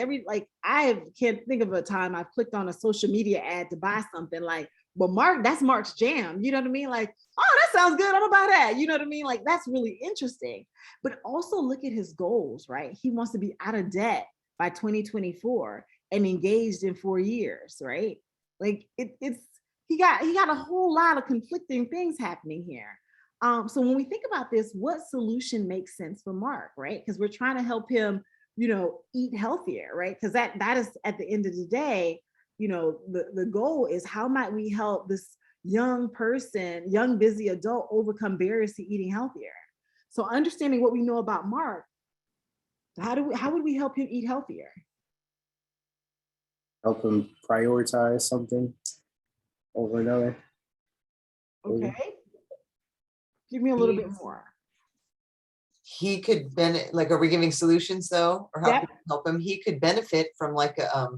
I can't think of a time I've clicked on a social media ad to buy something. Like, well, Mark, that's Mark's jam. You know what I mean? Like, oh, that sounds good. I'm gonna buy that. You know what I mean? Like, that's really interesting. But also look at his goals, right? He wants to be out of debt by 2024 and engaged in 4 years, right? Like he got a whole lot of conflicting things happening here. So when we think about this, what solution makes sense for Mark, right? Because we're trying to help him, eat healthier, right? Because that is at the end of the day, the goal is how might we help this young person, young busy adult overcome barriers to eating healthier? So understanding what we know about Mark, how would we help him eat healthier? Help him prioritize something over another. Okay. Give me a little bit more. He could benefit, like, are we giving solutions though? Or how Yep. can we help him? He could benefit from like a,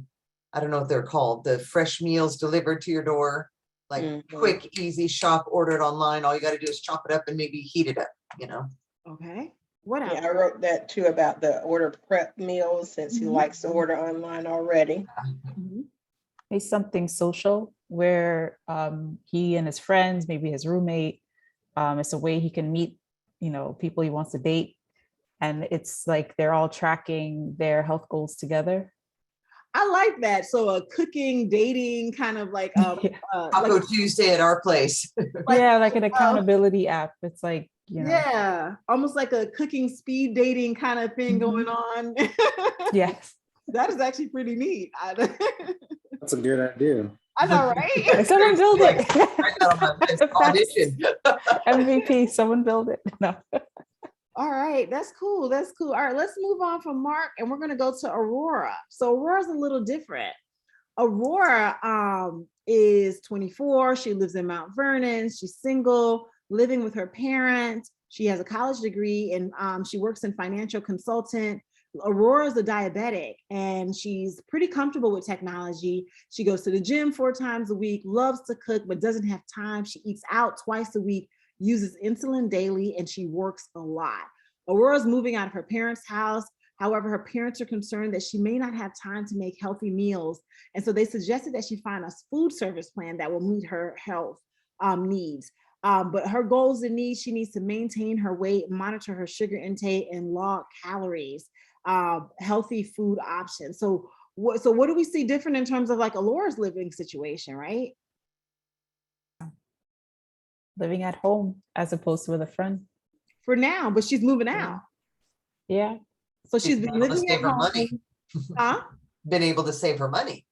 I don't know what they're called, the fresh meals delivered to your door, like quick, easy shop, order it online. All you got to do is chop it up and maybe heat it up, Okay. What else? Yeah, I wrote that too about the order prep meals since he likes to order online already. Maybe something social where he and his friends, maybe his roommate, it's a way he can meet, people he wants to date. And it's like they're all tracking their health goals together. I like that. So a cooking, dating kind of like Taco Tuesday at our place. Yeah, like an accountability app. It's like, yeah, almost like a cooking speed dating kind of thing going on. Yes. That is actually pretty neat. That's a good idea. I know, right? Someone build it. Audition. MVP, someone build it. No. All right, that's cool. That's cool. All right, let's move on from Mark and we're going to go to Aurora. So Aurora's a little different. Aurora is 24. She lives in Mount Vernon. She's single, living with her parents. She has a college degree and she works in financial consultant. Aurora is a diabetic and she's pretty comfortable with technology. She goes to the gym 4 times a week, loves to cook, but doesn't have time. She eats out twice a week, uses insulin daily, and she works a lot. Aurora's moving out of her parents' house. However, her parents are concerned that she may not have time to make healthy meals. And so they suggested that she find a food service plan that will meet her health needs. But her goals and needs, she needs to maintain her weight, monitor her sugar intake, and log calories, healthy food options. So what do we see different in terms of like Aurora's living situation, right? Living at home as opposed to with a friend. For now, but she's moving out. Yeah. So she's been living at home. Money. Huh? Been able to save her money.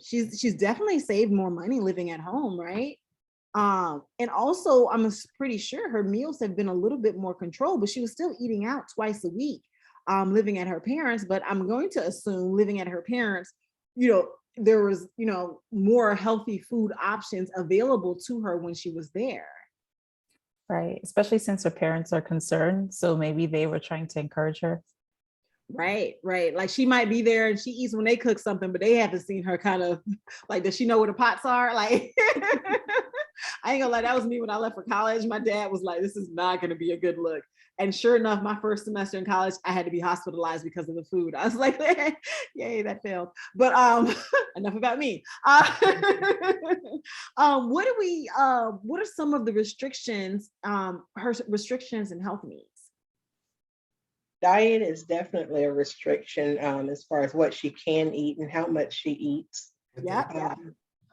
She's definitely saved more money living at home, right? And also I'm pretty sure her meals have been a little bit more controlled, but she was still eating out twice a week, living at her parents. But I'm going to assume living at her parents, there was, more healthy food options available to her when she was there. Right. Especially since her parents are concerned. So maybe they were trying to encourage her. Right. Like she might be there and she eats when they cook something, but they haven't seen her kind of like, does she know where the pots are? Like, I ain't gonna lie, that was me when I left for college. My dad was like, this is not gonna be a good look. And sure enough, my first semester in college, I had to be hospitalized because of the food. I was like, yay, that failed. But enough about me. What are some of the restrictions, her restrictions and health needs? Diet is definitely a restriction as far as what she can eat and how much she eats.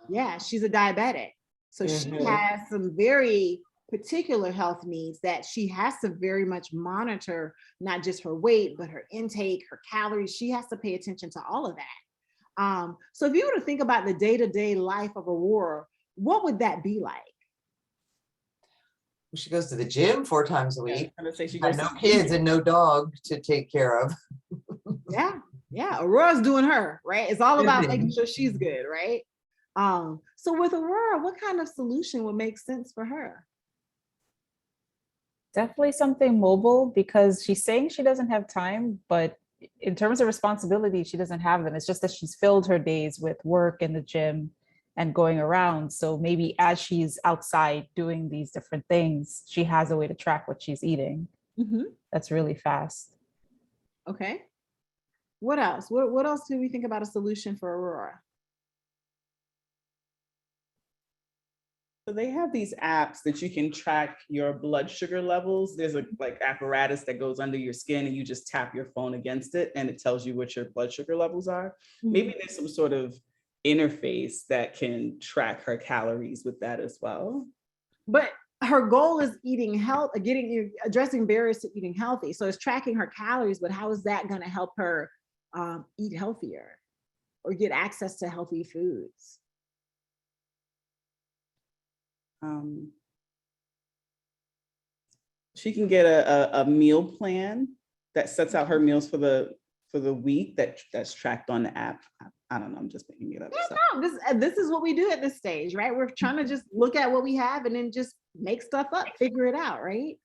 Yeah, she's a diabetic. So she has some very particular health needs that she has to very much monitor, not just her weight, but her intake, her calories. She has to pay attention to all of that. So if you were to think about the day-to-day life of Aurora, what would that be like? She goes to the gym 4 times a week. I was gonna say she Got goes no to- kids and no dog to take care of. Yeah, Aurora's doing her, right? It's all about making sure she's good, right? So with Aurora, what kind of solution would make sense for her? Definitely something mobile, because she's saying she doesn't have time, but in terms of responsibility, she doesn't have them. It's just that she's filled her days with work in the gym and going around. So maybe as she's outside doing these different things, she has a way to track what she's eating. That's really fast. Okay. What else? What else do we think about a solution for Aurora? So they have these apps that you can track your blood sugar levels. There's a like apparatus that goes under your skin and you just tap your phone against it and it tells you what your blood sugar levels are. Maybe there's some sort of interface that can track her calories with that as well. But her goal is eating health, addressing barriers to eating healthy. So it's tracking her calories, but how is that going to help her eat healthier or get access to healthy foods? She can get a meal plan that sets out her meals for the week that's tracked on the app. I don't know, I'm just making it up. No, this is what we do at this stage, right? We're trying to just look at what we have and then just make stuff up, figure it out, right?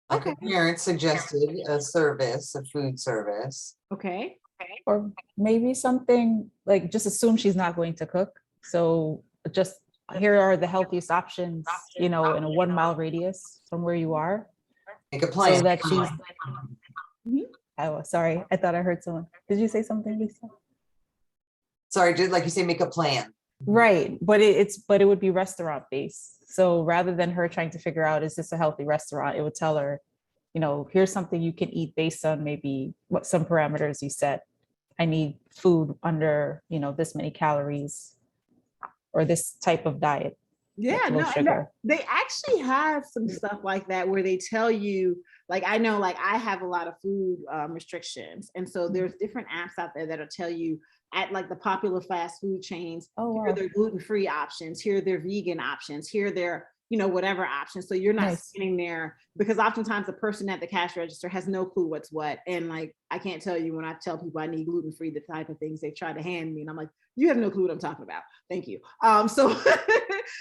Like a parent suggested a service, a food service. Okay. Or maybe something like, just assume she's not going to cook. So just here are the healthiest options, in a 1 mile radius from where you are. Make a plan. So that she's, oh, sorry, I thought I heard someone. Did you say something, Lisa? Sorry, did like you say, make a plan. Right, but it would be restaurant based. So rather than her trying to figure out, is this a healthy restaurant, it would tell her, here's something you can eat based on maybe what some parameters you set. I need food under, this many calories or this type of diet. Yeah, low sugar. They actually have some stuff like that where they tell you, like, I know, like I have a lot of food restrictions. And so there's different apps out there that'll tell you at like the popular fast food chains, here are their gluten-free options, here are their vegan options, here are their, whatever options. So you're not sitting there, because oftentimes the person at the cash register has no clue what's what. And like, I can't tell you when I tell people I need gluten-free, the type of things they try to hand me. And I'm like, you have no clue what I'm talking about. Thank you.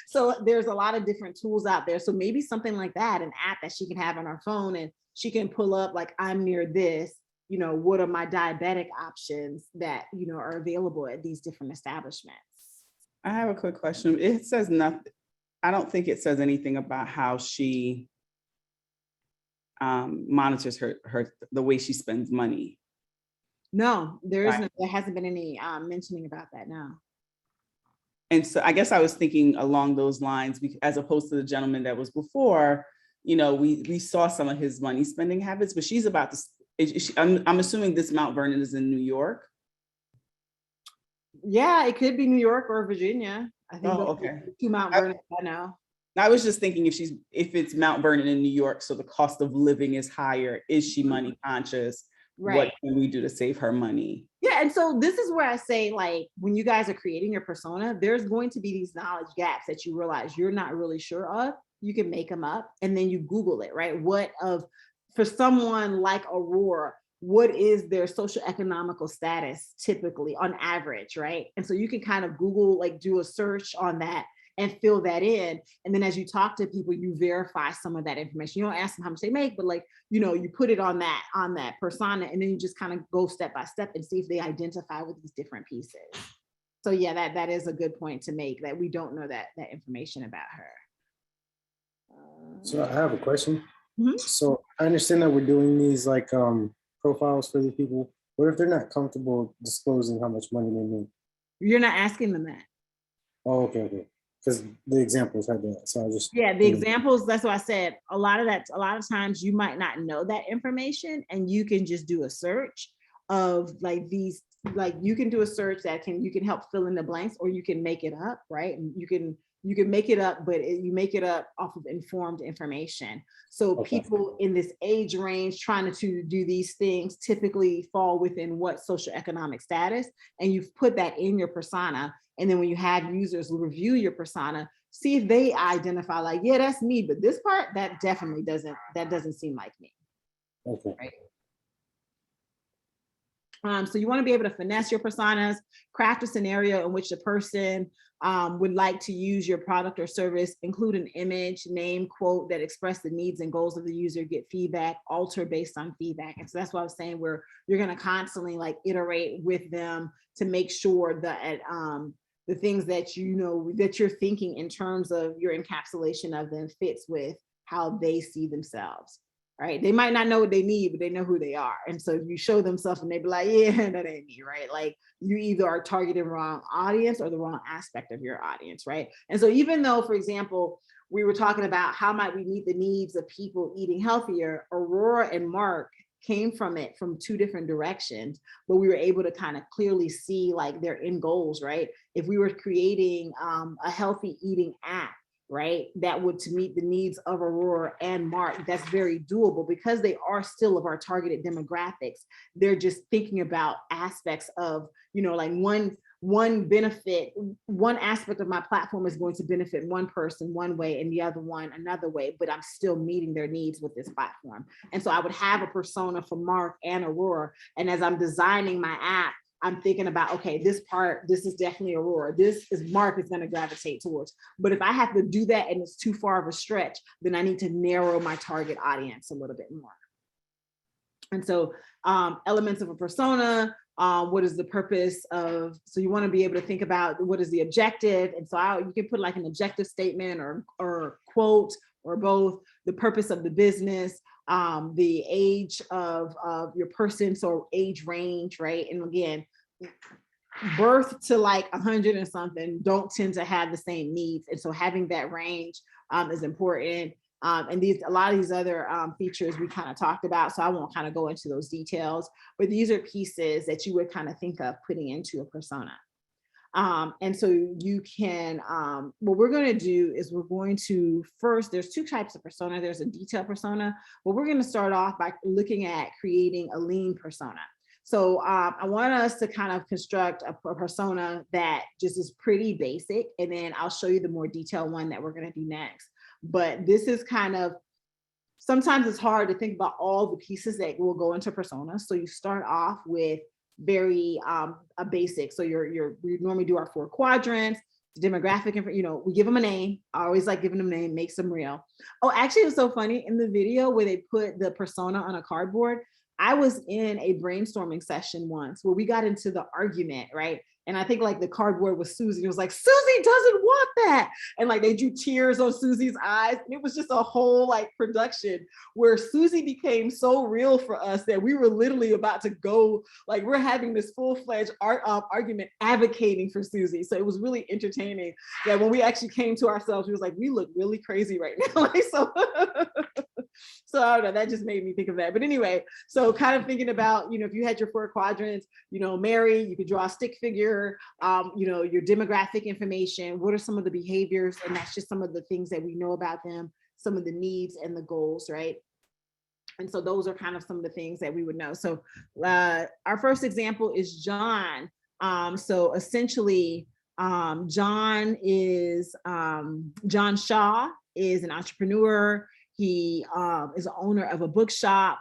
So there's a lot of different tools out there. So maybe something like that, an app that she can have on her phone and she can pull up like, I'm near this, what are my diabetic options that, are available at these different establishments? I have a quick question. It says nothing. I don't think it says anything about how she monitors the way she spends money. No, there hasn't been any mentioning about that now. And so I guess I was thinking along those lines, as opposed to the gentleman that was before, we saw some of his money spending habits, but she's about to, I'm assuming this Mount Vernon is in New York. Yeah, it could be New York or Virginia. I think okay. Two Mount Vernon, I know. I was just thinking if it's Mount Vernon in New York, so the cost of living is higher, is she money conscious? Right. What can we do to save her money? Yeah, and so this is where I say, like, when you guys are creating your persona, there's going to be these knowledge gaps that you realize you're not really sure of. You can make them up and then you Google it, right? For someone like Aurora, what is their social economical status typically on average, right? And so you can kind of Google, like do a search on that and fill that in. And then as you talk to people, you verify some of that information. You don't ask them how much they make, but like, you put it on that persona, and then you just kind of go step by step and see if they identify with these different pieces. So yeah, that is a good point to make, that we don't know that information about her. So I have a question. So I understand that we're doing these like profiles for the people. What if they're not comfortable disclosing how much money they make? You're not asking them that. Oh, okay. Because the examples had that. So I just the examples, that's what I said. A lot of times you might not know that information, and you can just do a search of like these, like you can do a search that you can help fill in the blanks, or you can make it up, right? And you can make it up, but you make it up off of informed information. So people in this age range trying to do these things typically fall within what social economic status, and you've put that in your persona. And then when you have users review your persona, see if they identify like, yeah, that's me, but this part, that definitely doesn't seem like me. Okay. Right? So you want to be able to finesse your personas, craft a scenario in which the person would like to use your product or service, include an image, name, quote that express the needs and goals of the user, get feedback, alter based on feedback. And so that's what I was saying, where you're going to constantly like iterate with them to make sure that the things that you know that you're thinking in terms of your encapsulation of them fits with how they see themselves. Right? They might not know what they need, but they know who they are. And so you show them stuff and they be like, yeah, that ain't me, right? Like you either are targeting wrong audience or the wrong aspect of your audience, right? And so even though, for example, we were talking about how might we meet the needs of people eating healthier, Aurora and Mark came from it from two different directions, but we were able to kind of clearly see like their end goals, right? If we were creating a healthy eating app, right, that would to meet the needs of Aurora and Mark, that's very doable because they are still of our targeted demographics. They're just thinking about aspects of, you know, like one benefit, one aspect of my platform is going to benefit one person one way and the other one another way, but I'm still meeting their needs with this platform. And so I would have a persona for Mark and Aurora. And as I'm designing my app, I'm thinking about, okay, this part, this is definitely Aurora. This is Mark is going to gravitate towards. But if I have to do that and it's too far of a stretch, then I need to narrow my target audience a little bit more. And so elements of a persona, what is the purpose of, so you want to be able to think about what is the objective. And so you can put like an objective statement or quote or both, the purpose of the business, the age of your person, so age range, right? And again, birth to like 100 and something don't tend to have the same needs. And so having that range is important. And a lot of these other features we kind of talked about, so I won't kind of go into those details, but these are pieces that you would kind of think of putting into a persona. And so you can, what we're going to do is we're going to first, there's two types of persona. There's a detailed persona, but we're going to start off by looking at creating a lean persona. So I want us to kind of construct a persona that just is pretty basic, and then I'll show you the more detailed one that we're going to do next. But this is kind of, sometimes it's hard to think about all the pieces that will go into persona. So you start off with very a basic. So we normally do our 4 quadrants, demographic, you know, we give them a name. I always like giving them a name, makes them real. Oh, actually, it was so funny in the video where they put the persona on a cardboard. I was in a brainstorming session once where we got into the argument, right? And I think like the cardboard was Susie. It was like, Susie doesn't want that. And like they drew tears on Susie's eyes. And it was just a whole like production where Susie became so real for us that we were literally about to go, like we're having this full-fledged argument advocating for Susie. So it was really entertaining that when we actually came to ourselves, we was like, we look really crazy right now. Like, so I don't know, that just made me think of that. But anyway, so kind of thinking about, you know, if you had your 4 quadrants, you know, Mary, you could draw a stick figure, you know, your demographic information, what are some of the behaviors, and that's just some of the things that we know about them, some of the needs and the goals, right? And so those are kind of some of the things that we would know. So our first example is John. So essentially, John Shaw is an entrepreneur. He is the owner of a bookshop.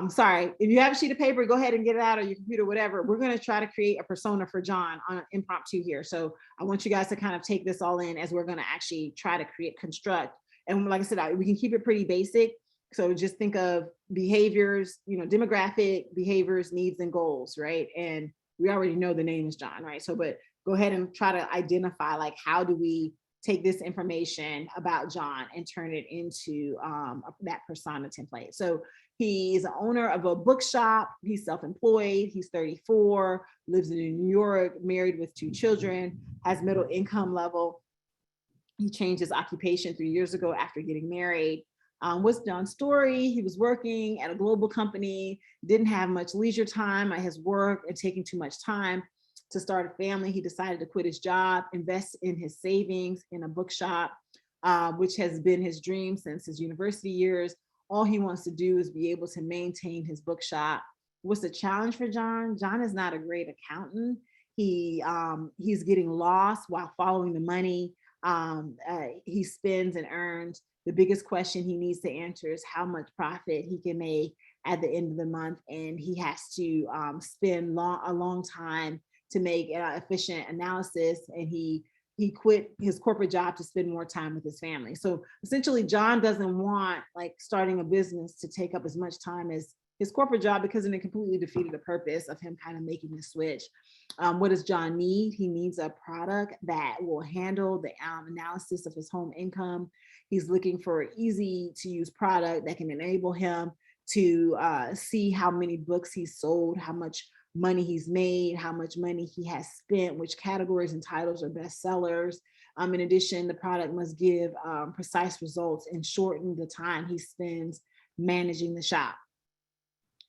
Sorry, if you have a sheet of paper, go ahead and get it out, or your computer, whatever. We're going to try to create a persona for John on an impromptu here. So I want you guys to kind of take this all in as we're going to actually try to construct. And like I said, we can keep it pretty basic. So just think of behaviors, you know, demographic, behaviors, needs, and goals, right? And we already know the name is John, right? So, but go ahead and try to identify, like, how do we take this information about John and turn it into that persona template. So he's the owner of a bookshop. He's self-employed. He's 34, lives in New York, married with 2 children, has middle income level. He changed his occupation 3 years ago after getting married. What's John's story? He was working at a global company, didn't have much leisure time at his work and taking too much time to start a family. He decided to quit his job, invest in his savings in a bookshop, which has been his dream since his university years. All he wants to do is be able to maintain his bookshop. What's the challenge for John? John is not a great accountant. He's getting lost while following the money. He spends and earns. The biggest question he needs to answer is how much profit he can make at the end of the month, and he has to spend a long time to make efficient analysis, and he quit his corporate job to spend more time with his family. So essentially, John doesn't want like starting a business to take up as much time as his corporate job, because then it completely defeated the purpose of him kind of making the switch. What does John need? He needs a product that will handle the analysis of his home income. He's looking for an easy to use product that can enable him to see how many books he's sold, how much money he's made, how much money he has spent, which categories and titles are best sellers. In addition, the product must give precise results and shorten the time he spends managing the shop.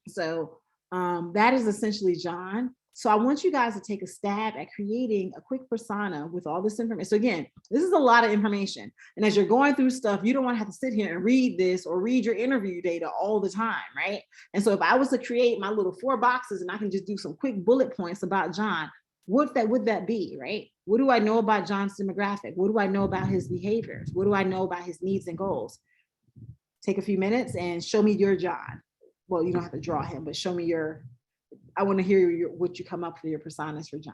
So that is essentially John. So I want you guys to take a stab at creating a quick persona with all this information. So again, this is a lot of information. And as you're going through stuff, you don't want to have to sit here and read this or read your interview data all the time, right? And so if I was to create my little 4 boxes and I can just do some quick bullet points about John, what would that be, right? What do I know about John's demographic? What do I know about his behaviors? What do I know about his needs and goals? Take a few minutes and show me your John. Well, you don't have to draw him, but show me I want to hear what you come up with your personas for John.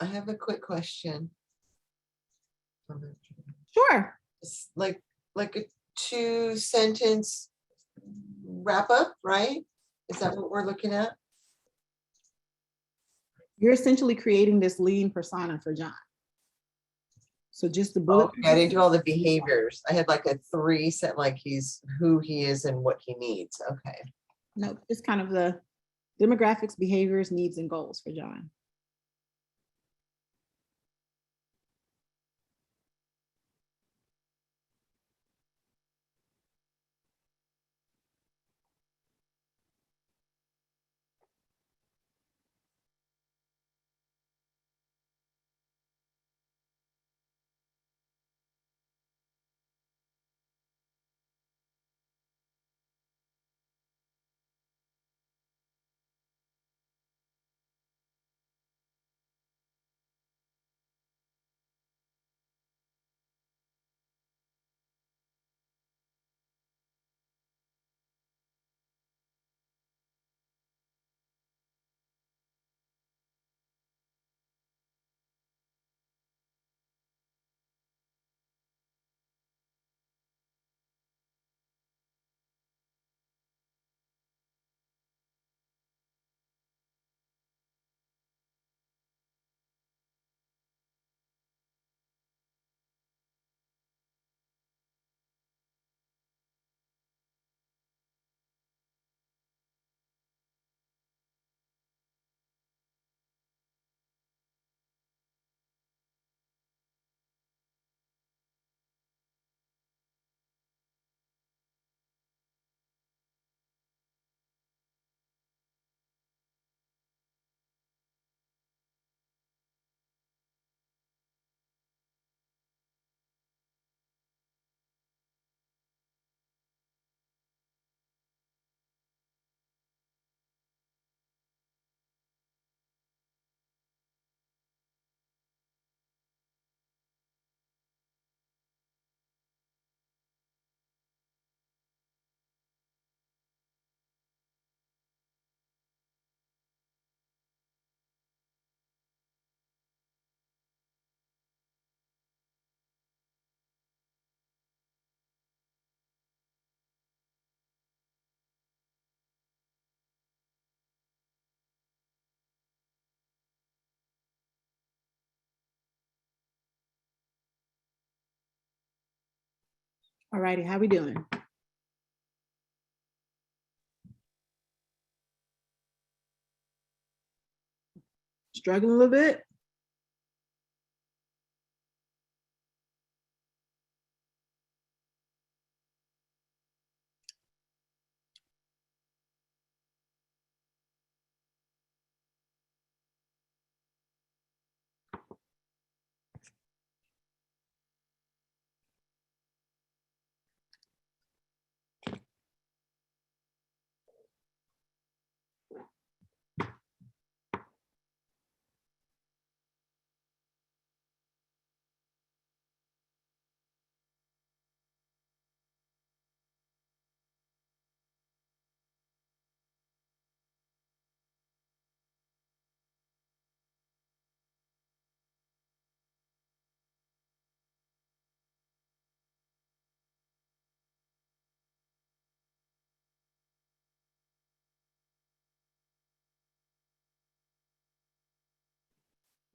I have a quick question. Sure. It's like a 2-sentence wrap up, right? Is that what we're looking at? You're essentially creating this lean persona for John. So just the bullet. Okay, I didn't do all the behaviors. I had like a 3 set, like he's who he is and what he needs. Okay. No, it's kind of the demographics, behaviors, needs, and goals for John. All righty, how we doing? Struggling a little bit?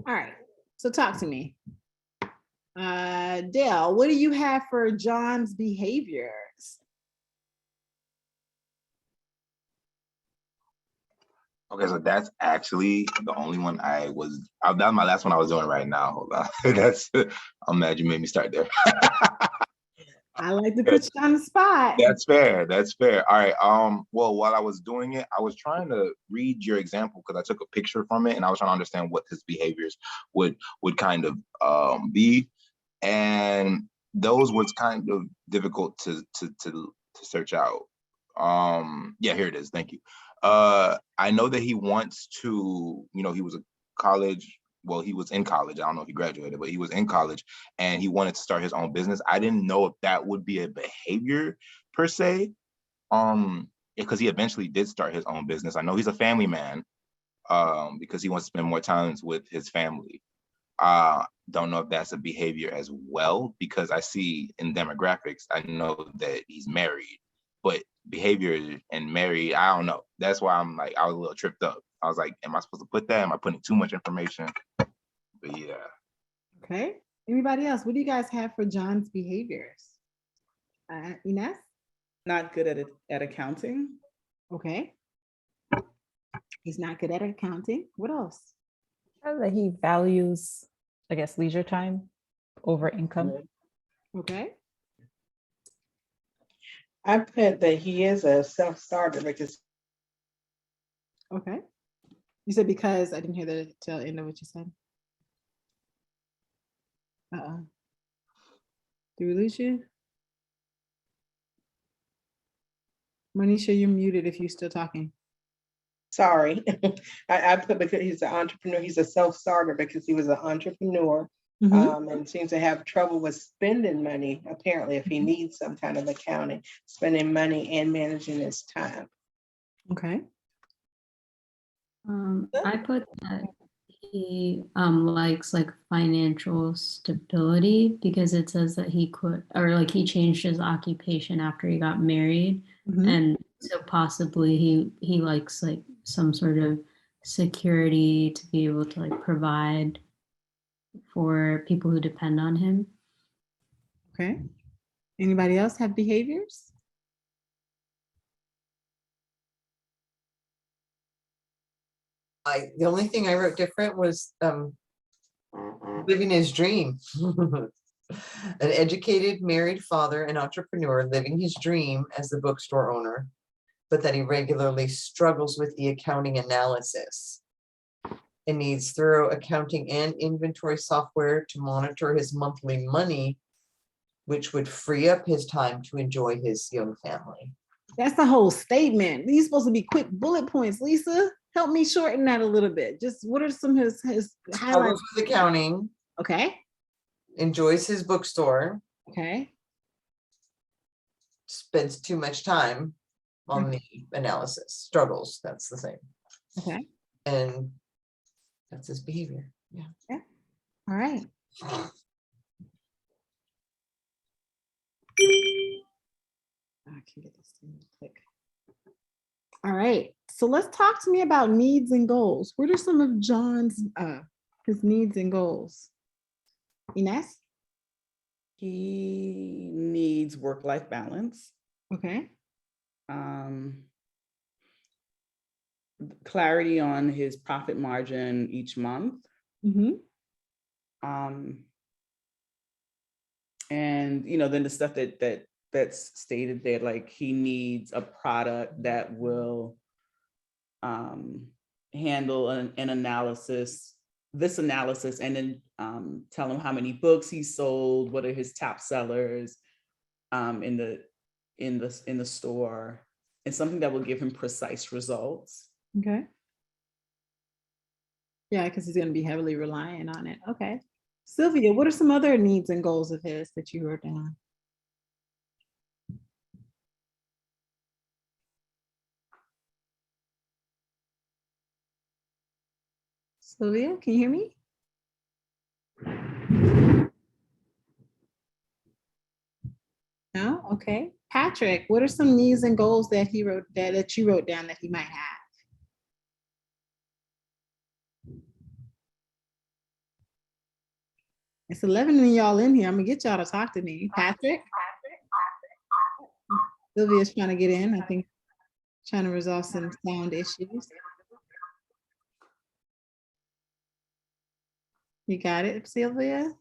All right, so talk to me. Dale, what do you have for John's behaviors? Okay, so that's actually the only one that was my last one I was doing right now. Hold on. I'm mad you made me start there. I like to put you on the spot. That's fair. That's fair. All right. Well, while I was doing it, I was trying to read your example because I took a picture from it and I was trying to understand what his behaviors would kind of be. And those was kind of difficult to search out. Yeah, here it is. Thank you. I know that he wants to, he was he was in college. I don't know if he graduated, but he was in college and he wanted to start his own business. I didn't know if that would be a behavior per se, because he eventually did start his own business. I know he's a family man, because he wants to spend more time with his family. Don't know if that's a behavior as well, because I see in demographics, I know that he's married, but behavior and married, I don't know. That's why I was a little tripped up. I was like, am I supposed to put that? Am I putting too much information? But yeah. Okay. Anybody else? What do you guys have for John's behaviors? Ines? Not good at accounting. Okay. He's not good at accounting. What else? That he values, I guess, leisure time over income. Okay. I put that he is a self-starter because. Okay. You said because I didn't hear the tail end of what you said. Did we lose you? Manisha, you're muted if you're still talking. Sorry, I put because he's an entrepreneur. He's a self-starter because he was an entrepreneur, and seems to have trouble with spending money. Apparently, if he needs some kind of accounting, spending money and managing his time. Okay. I put that he likes like financial stability because it says that he he changed his occupation after he got married, and so possibly he likes like some sort of security to be able to like provide for people who depend on him. Okay. Anybody else have behaviors? The only thing I wrote different was living his dream. An educated married father and entrepreneur living his dream as the bookstore owner, but that he regularly struggles with the accounting analysis and needs thorough accounting and inventory software to monitor his monthly money, which would free up his time to enjoy his young family. That's the whole statement. These supposed to be quick bullet points. Lisa, help me shorten that a little bit. Just what are some of his highlights? With accounting. Okay. Enjoys his bookstore. Okay. Spends too much time on the analysis. Struggles. That's the same. Okay. And that's his behavior. Yeah. Yeah. All right. I can get this thing quick. All right. So let's talk to me about needs and goals. What are some of John's his needs and goals? Ines? He needs work-life balance. Okay. Clarity on his profit margin each month. Mm-hmm. And then the stuff that's stated there, like he needs a product that will handle an analysis, and then tell him how many books he sold, what are his top sellers in the store, and something that will give him precise results. Okay. Yeah, because he's going to be heavily reliant on it. Okay. Sylvia, what are some other needs and goals of his that you wrote down? Sylvia, can you hear me? No? Okay. Patrick, what are some needs and goals that he wrote that you wrote down that he might have? It's 11 of y'all in here. I'm gonna get y'all to talk to me. Patrick? Sylvia's trying to get in, I think, trying to resolve some sound issues. You got it, Sylvia?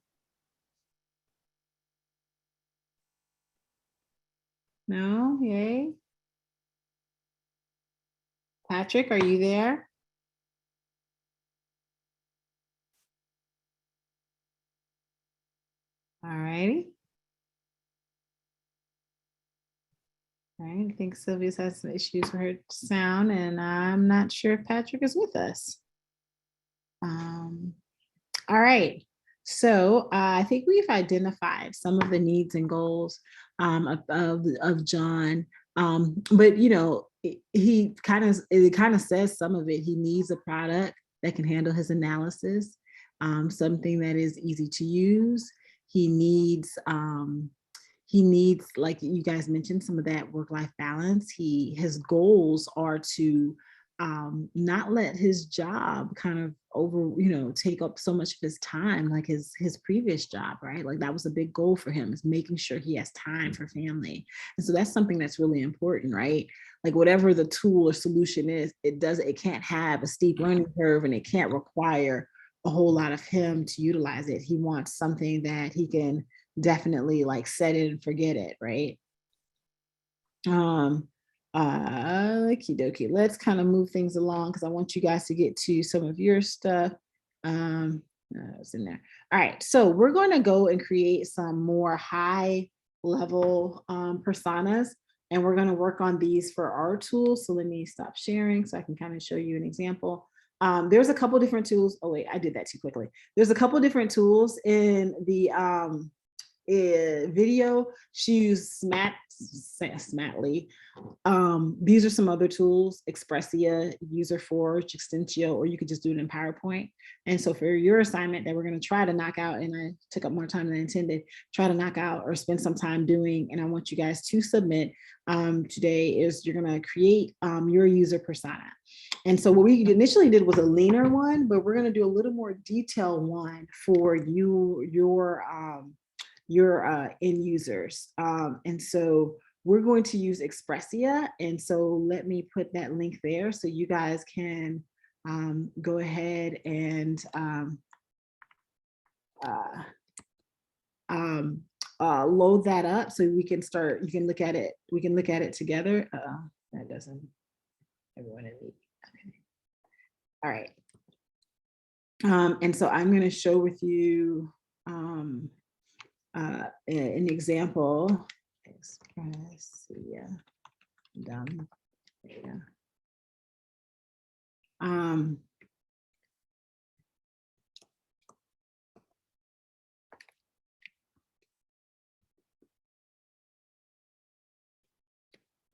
No? Yay? Patrick, are you there? All righty. All right, I think Sylvia's had some issues with her sound, and I'm not sure if Patrick is with us. All right, so I think we've identified some of the needs and goals of John, but it kind of says some of it. He needs a product that can handle his analysis, something that is easy to use. He needs, like you guys mentioned, some of that work-life balance. His goals are to not let his job kind of take up so much of his time, like his previous job, right? Like that was a big goal for him, is making sure he has time for family. And so that's something that's really important, right? Like whatever the tool or solution is, it can't have a steep learning curve, and it can't require a whole lot of him to utilize it. He wants something that he can definitely like set it and forget it, right? Okie dokie. Let's kind of move things along because I want you guys to get to some of your stuff. It's in there. All right, so we're going to go and create some more high level personas, and we're going to work on these for our tools. So let me stop sharing so I can kind of show you an example. There's a couple different tools. Oh wait, I did that too quickly. There's a couple different tools in the video. She used Smatly. These are some other tools: Expressia, UserForge, Extensio, or you could just do it in PowerPoint. And so for your assignment that we're going to try to knock out, and I took up more time than I intended, try to knock out or spend some time doing, and I want you guys to submit today, is you're going to create your user persona. And so what we initially did was a leaner one, but we're going to do a little more detailed one for your end users. And so we're going to use Expressia. And so let me put that link there so you guys can go ahead and load that up so we can start, you can look at it, we can look at it together. That doesn't, everyone in the, okay. All right. And so I'm going to share with you an example. Expressia, done. Yeah.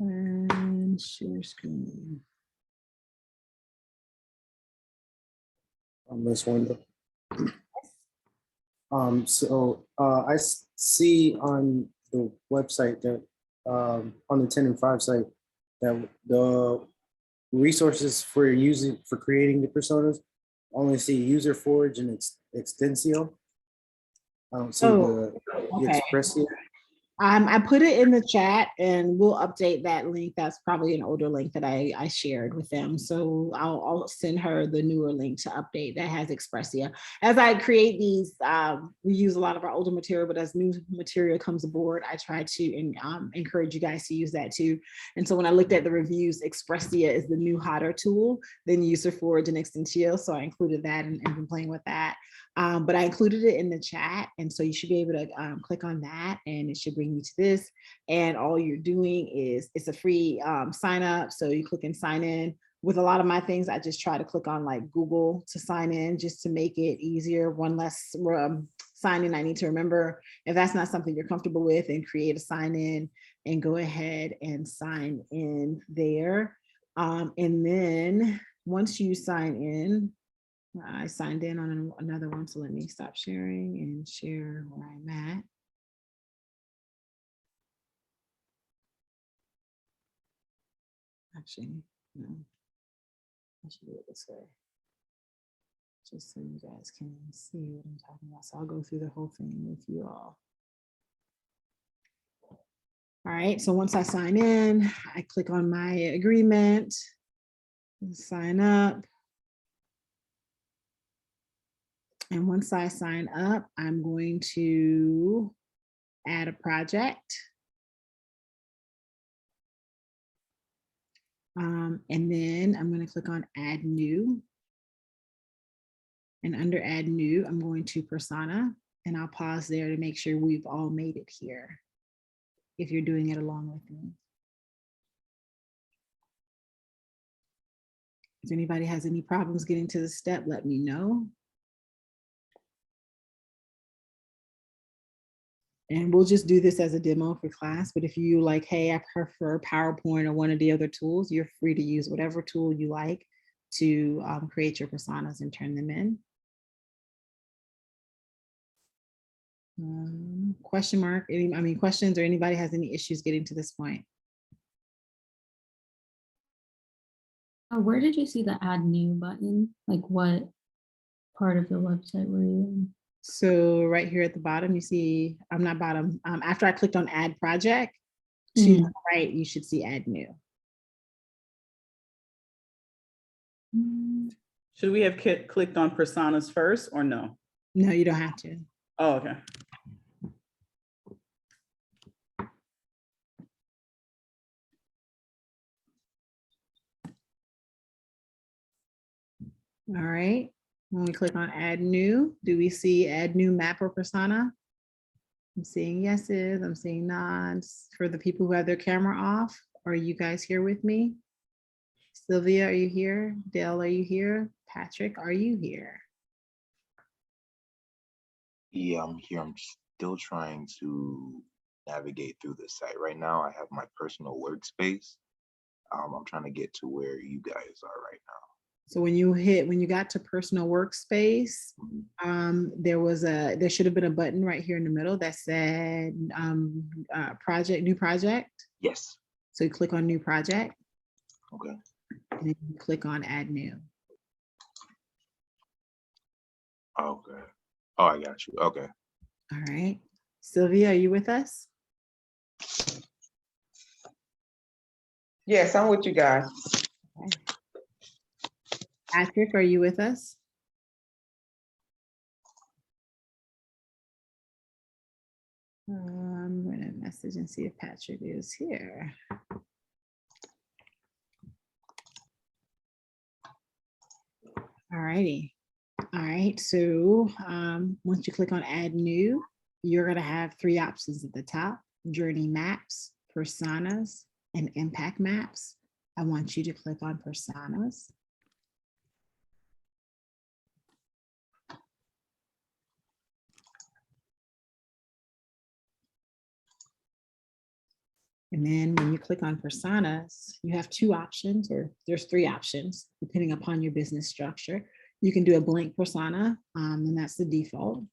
And share screen. On this window. So I see on the website that on the 10 and 5 site that the resources for creating the personas only see UserForge and Extensio. I don't see Oh, the okay. Expressia. I put it in the chat and we'll update that link. That's probably an older link that I shared with them. So I'll send her the newer link to update that has Expressia. As I create these, we use a lot of our older material, but as new material comes aboard, I try to encourage you guys to use that too. And so when I looked at the reviews, Expressia is the new hotter tool than User4 and Extensio. So I included that and been playing with that. But I included it in the chat. And so you should be able to click on that and it should bring you to this. And all you're doing is, it's a free sign up. So you click and sign in. With a lot of my things, I just try to click on like Google to sign in just to make it easier. One less sign in I need to remember. If that's not something you're comfortable with, and create a sign in and go ahead and sign in there. And then once you sign in, I signed in on another one, so let me stop sharing and share where I'm at. Actually, no, I should do it this way, just so you guys can see what I'm talking about. So I'll go through the whole thing with you all. All right, so once I sign in, I click on my agreement, and sign up. And once I sign up, I'm going to add a project. And then I'm going to click on add new. And under add new, I'm going to persona, and I'll pause there to make sure we've all made it here, if you're doing it along with me. If anybody has any problems getting to the step, let me know. And we'll just do this as a demo for class, but if you like, hey, I prefer PowerPoint or one of the other tools, you're free to use whatever tool you like to create your personas and turn them in. Question mark, questions, or anybody has any issues getting to this point? Where did you see the add new button? Like what part of the website were you in? So right here at the bottom, you see, I'm not bottom. After I clicked on add project, to the right, you should see add new. Should we have clicked on personas first or no? No, you don't have to. Oh, okay. All right. When we click on add new, do we see add new map or persona? I'm seeing yeses, I'm seeing nods. For the people who have their camera off, are you guys here with me? Sylvia, are you here? Dale, are you here? Patrick, are you here? Yeah, I'm here. I'm still trying to navigate through the site. Right now, I have my personal workspace. I'm trying to get to where you guys are right now. So when you got to personal workspace, there should have been a button right here in the middle that said new project. Yes. So you click on new project. Okay. And then you click on add new. Okay. Oh, I got you. Okay. All right. Sylvia, are you with us? Yes, I'm with you guys. Okay. Patrick, are you with us? I'm going to message and see if Patrick is here. All righty. All right. So once you click on add new, you're going to have three options at the top: journey maps, personas, and impact maps. I want you to click on personas. And then when you click on personas, you have two options, or there's three options, depending upon your business structure. You can do a blank persona, and that's the default.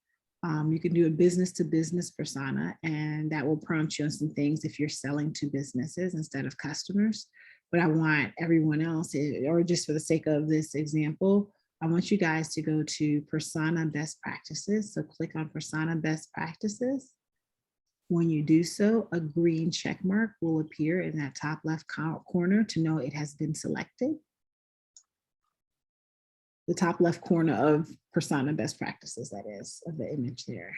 You can do a business to business persona, and that will prompt you on some things if you're selling to businesses instead of customers. But I want everyone else, or just for the sake of this example, I want you guys to go to Persona Best Practices. So click on Persona Best Practices. When you do so, a green check mark will appear in that top left corner to know it has been selected. The top left corner of Persona Best Practices, that is, of the image there.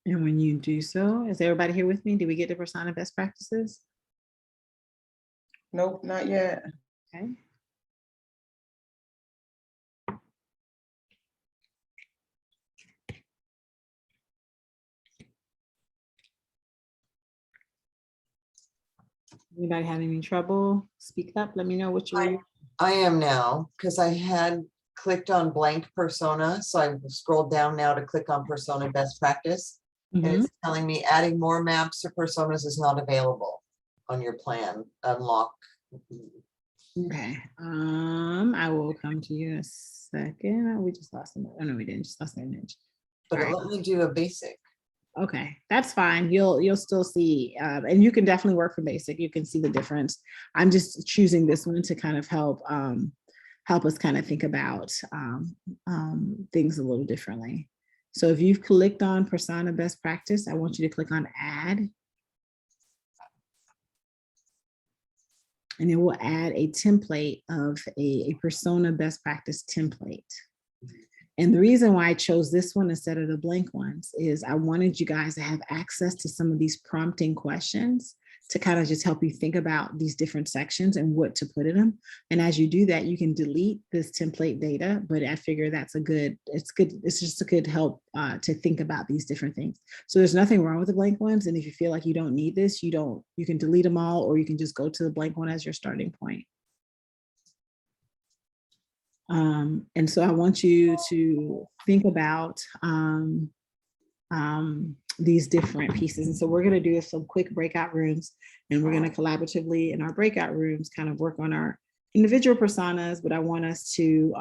And when you do so, is everybody here with me? Did we get to Persona Best Practices? Nope, not yet. Okay. Anybody having any trouble? Speak up, let me know what you're. I am now, because I had clicked on blank persona, so I scrolled down now to click on persona best practice. And it's telling me adding more maps or personas is not available on your plan. Unlock. Okay, I will come to you in a second. Oh, we just lost them. Oh no, we didn't, just lost the image. But All it right. let me do a basic. Okay, that's fine. You'll still see, and you can definitely work from basic. You can see the difference. I'm just choosing this one to kind of help us kind of think about things a little differently. So if you've clicked on Persona Best Practice, I want you to click on Add. And it will add a template of a Persona Best Practice template. And the reason why I chose this one instead of the blank ones is I wanted you guys to have access to some of these prompting questions to kind of just help you think about these different sections and what to put in them. And as you do that, you can delete this template data, but I figure that's it's just a good help to think about these different things. So there's nothing wrong with the blank ones. And if you feel like you don't need this, you can delete them all, or you can just go to the blank one as your starting point. And so I want you to think about these different pieces. And so we're going to do some quick breakout rooms, and we're going to collaboratively in our breakout rooms kind of work on our individual personas, but I want us to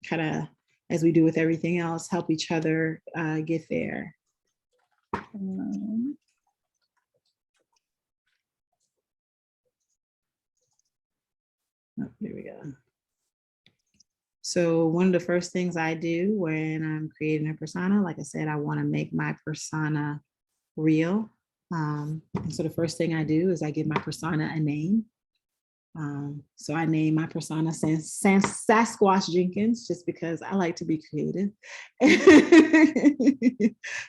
kind of, as we do with everything else, help each other get there. Oh, here we go. So one of the first things I do when I'm creating a persona, like I said, I want to make my persona real. And so the first thing I do is I give my persona a name. So I name my persona Sasquatch Jenkins, just because I like to be creative.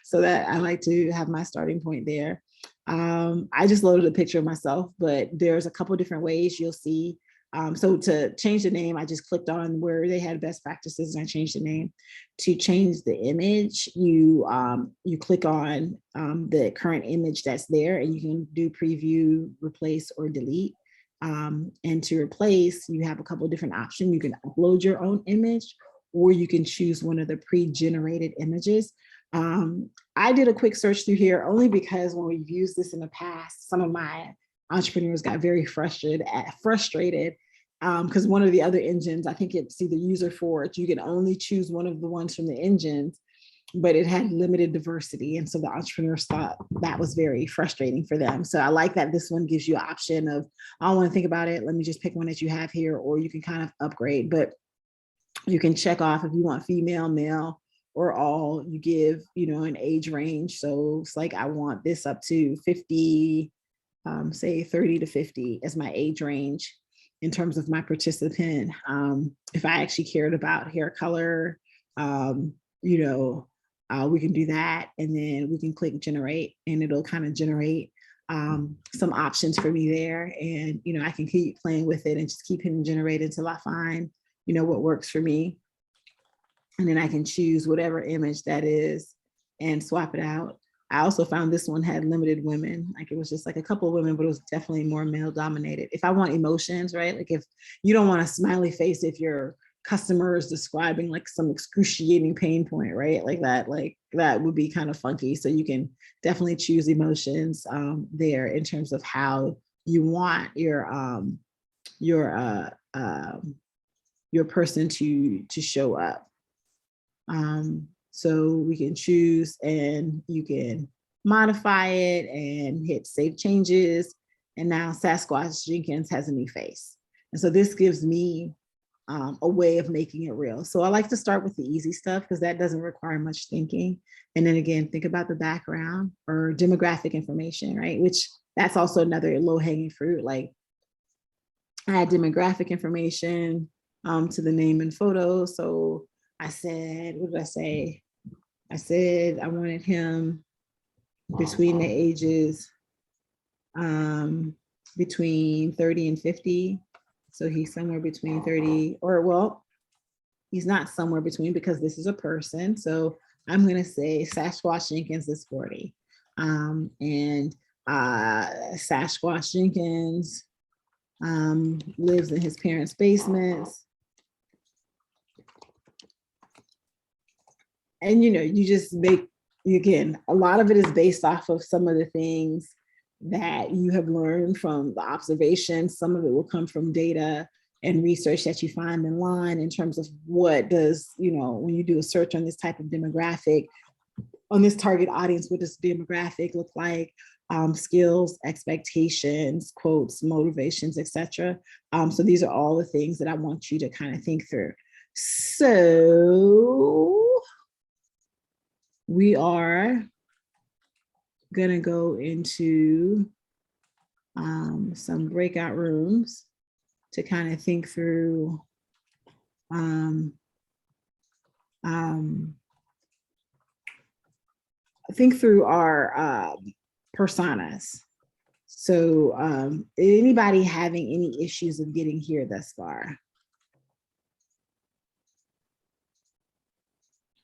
So that I like to have my starting point there. I just loaded a picture of myself, but there's a couple different ways you'll see. So to change the name, I just clicked on where they had best practices and I changed the name. To change the image, you click on the current image that's there, and you can do preview, replace, or delete. And to replace, you have a couple of different options. You can upload your own image, or you can choose one of the pre-generated images. I did a quick search through here only because when we've used this in the past, some of my entrepreneurs got very frustrated because one of the other engines, I think it's either User Forge, you can only choose one of the ones from the engines, but it had limited diversity. And so the entrepreneurs thought that was very frustrating for them. So I like that this one gives you an option of, I don't want to think about it, let me just pick one that you have here, or you can kind of upgrade, but you can check off if you want female, male, or all. You give, an age range. So it's like, I want this up to 50, say 30 to 50 as my age range in terms of my participant. If I actually cared about hair color, we can do that, and then we can click generate, and it'll kind of generate some options for me there. And, I can keep playing with it and just keep hitting generate until I find, what works for me. And then I can choose whatever image that is and swap it out. I also found this one had limited women. Like it was just like a couple of women, but it was definitely more male dominated. If I want emotions, right? Like if you don't want a smiley face, if your customer is describing like some excruciating pain point, right? Like that would be kind of funky. So you can definitely choose emotions there in terms of how you want your your person to show up. So we can choose and you can modify it and hit save changes. And now Sasquatch Jenkins has a new face. And so this gives me a way of making it real. So I like to start with the easy stuff because that doesn't require much thinking. And then again, think about the background or demographic information, right? Which that's also another low hanging fruit. Like add demographic information to the name and photo. So I said, what did I say? I said I wanted him between the ages between 30 and 50. So he's somewhere between 30, or well, he's not somewhere between because this is a person. So I'm gonna say Sasquatch Jenkins is 40. And Sasquatch Jenkins lives in his parents' basements. And you just make, again, a lot of it is based off of some of the things that you have learned from the observations. Some of it will come from data and research that you find online in terms of what does, when you do a search on this type of demographic, on this target audience, what does demographic look like? Skills, expectations, quotes, motivations, etc. So these are all the things that I want you to kind of think through. So we are gonna go into some breakout rooms to kind of think through our personas. So anybody having any issues of getting here thus far?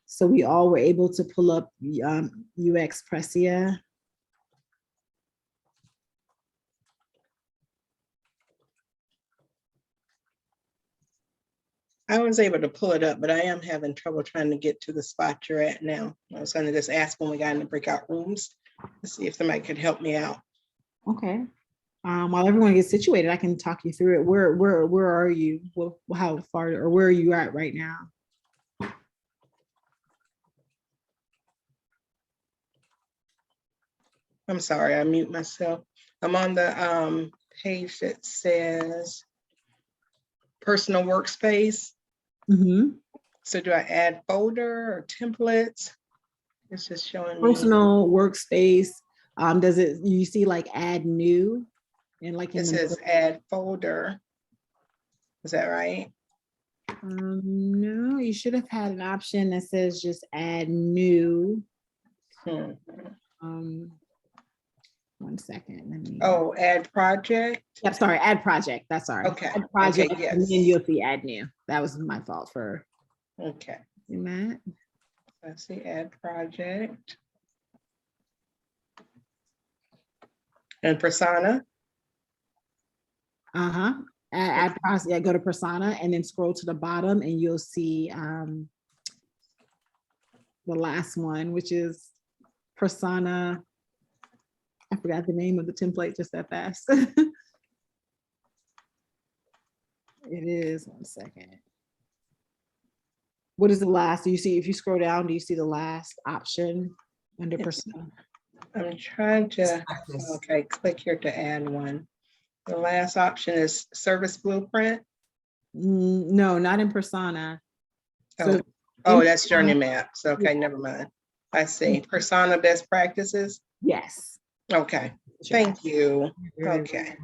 So we all were able to pull up UX Pressia. I was able to pull it up, but I am having trouble trying to get to the spot you're at now. I was going to just ask when we got in the breakout rooms to see if somebody could help me out. Okay. While everyone gets situated, I can talk you through it. Where are you? How far, or where are you at right now? I'm sorry, I mute myself. I'm on the page that says personal workspace. Mm-hmm. So do I add folder or templates? It's just showing me. Personal workspace. Does it, you see like add new? And like it says add folder. Is that right? No, you should have had an option that says just add new. One second. Oh, add project. Yep, sorry, add project. That's sorry. Okay. Add project, okay, yes. and then you'll see add new. That was my fault for. Okay. Matt. Let's see, add project. And persona. Add process. Yeah, go to persona and then scroll to the bottom, and you'll see the last one, which is persona. I forgot the name of the template just that fast. It is, one second. What is the last? Do you see, if you scroll down, do you see the last option under persona? I'm trying to, okay, click here to add one. The last option is service blueprint. No, not in persona. So, oh, that's journey maps. Okay, never mind. I see. Persona best practices. Yes. Okay, thank you. Okay.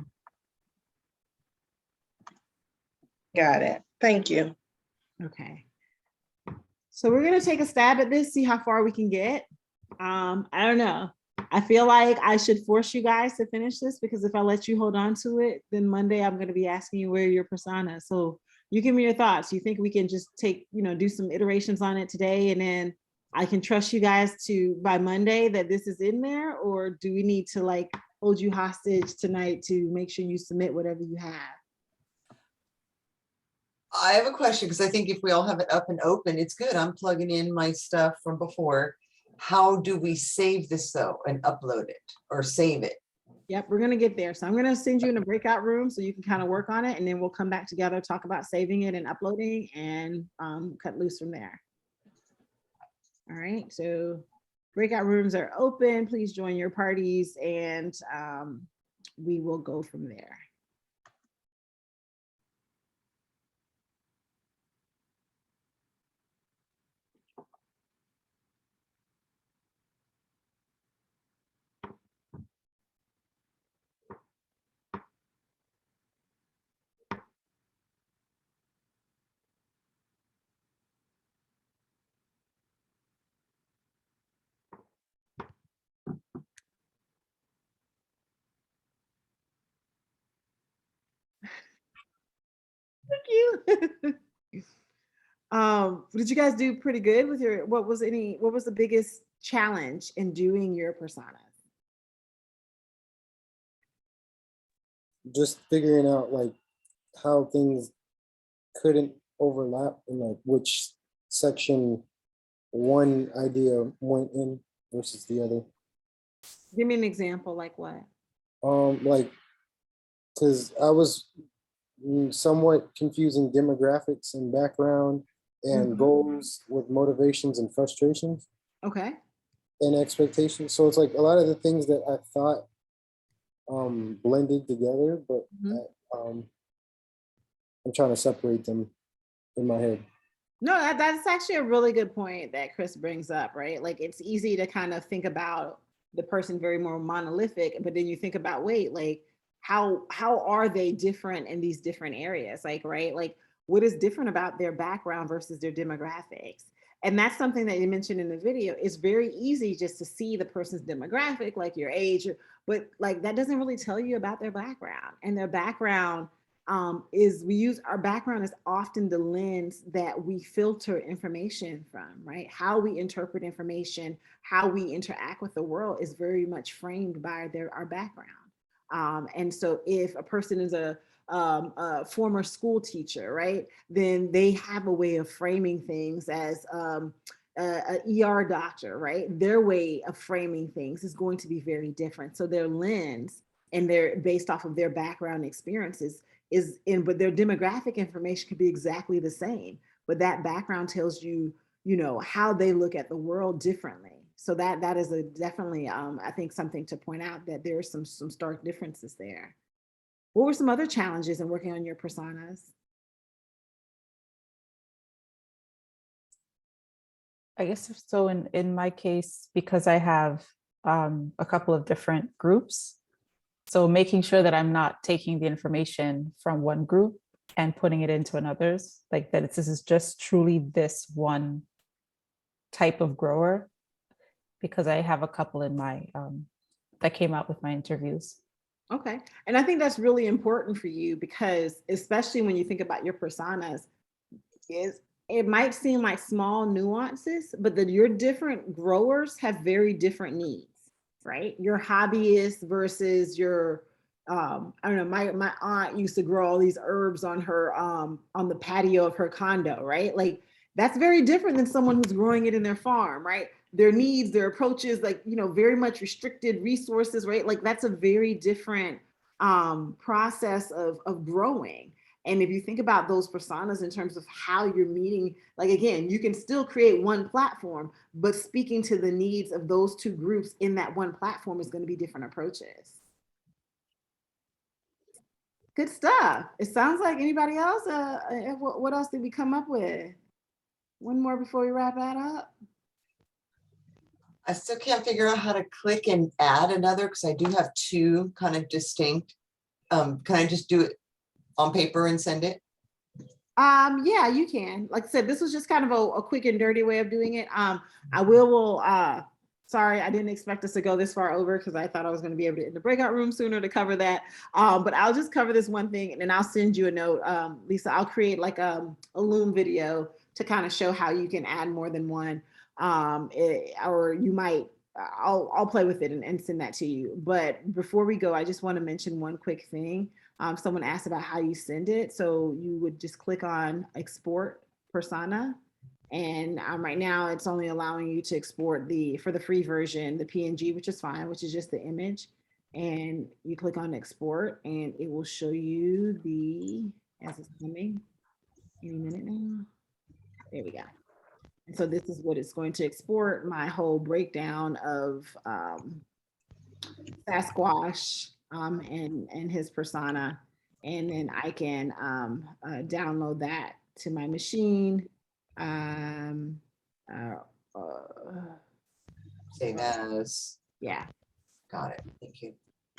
Got it. Thank you. Okay. So we're gonna take a stab at this, see how far we can get. I don't know. I feel like I should force you guys to finish this because if I let you hold on to it, then Monday I'm gonna be asking you where your persona. So you give me your thoughts. You think we can just take, do some iterations on it today and then I can trust you guys to by Monday that this is in there, or do we need to like hold you hostage tonight to make sure you submit whatever you have? I have a question because I think if we all have it up and open, it's good. I'm plugging in my stuff from before. How do we save this though and upload it or save it? Yep, we're gonna get there. So I'm gonna send you in a breakout room so you can kind of work on it, and then we'll come back together, talk about saving it and uploading, and cut loose from there. All right, so breakout rooms are open. Please join your parties, and we will go from there. Thank you. Did you guys do pretty good with your, what was the biggest challenge in doing your personas? Just figuring out like how things couldn't overlap and like which section one idea went in versus the other. Give me an example, like what? Like, because I was somewhat confusing demographics and background and goals with motivations and frustrations. Okay. And expectations. So it's like a lot of the things that I thought blended together, but I'm trying to separate them in my head. No, that's actually a really good point that Chris brings up, right? Like it's easy to kind of think about the person very more monolithic, but then you think about, wait, like how are they different in these different areas? Like, right? Like what is different about their background versus their demographics? And that's something that you mentioned in the video. It's very easy just to see the person's demographic, like your age, but like that doesn't really tell you about their background. And their background our background is often the lens that we filter information from, right? How we interpret information, how we interact with the world is very much framed by our background. And so if a person is a former school teacher, right, then they have a way of framing things as an ER doctor, right? Their way of framing things is going to be very different. So their lens and they're based off of their background experiences but their demographic information could be exactly the same, but that background tells you, how they look at the world differently. So that is definitely, I think, something to point out, that there are some stark differences there. What were some other challenges in working on your personas? I guess so in my case, because I have a couple of different groups, so making sure that I'm not taking the information from one group and putting it into another's, like that this is just truly this one type of grower, because I have a couple in my, that came out with my interviews. Okay. And I think that's really important for you, because especially when you think about your personas, it might seem like small nuances, but your different growers have very different needs. Right? Your hobbyist versus your, I don't know, my aunt used to grow all these herbs on her, on the patio of her condo, right? Like that's very different than someone who's growing it in their farm, right? Their needs, their approaches, like, very much restricted resources, right? Like that's a very different process of growing. And if you think about those personas in terms of how you're meeting, like, again, you can still create one platform, but speaking to the needs of those two groups in that one platform is going to be different approaches. Good stuff. It sounds like anybody else, what else did we come up with? One more before we wrap that up. I still can't figure out how to click and add another, because I do have two kind of distinct. Can I just do it on paper and send it? Yeah, you can. Like I said, this was just kind of a quick and dirty way of doing it. I will sorry, I didn't expect us to go this far over, because I thought I was going to be able to get in the breakout room sooner to cover that. But I'll just cover this one thing, and then I'll send you a note. Lisa, I'll create like a Loom video to kind of show how you can add more than one. Or you might, I'll play with it and send that to you. But before we go, I just want to mention one quick thing. Someone asked about how you send it. So you would just click on export persona. And right now it's only allowing you to export for the free version, the PNG, which is fine, which is just the image. and you click on export and it will show you as it's coming any minute now. There we go. And so this is what it's going to export, my whole breakdown of Sasquatch and his persona. And then I can download that to my machine. Save as. Yeah. Got it. Thank you.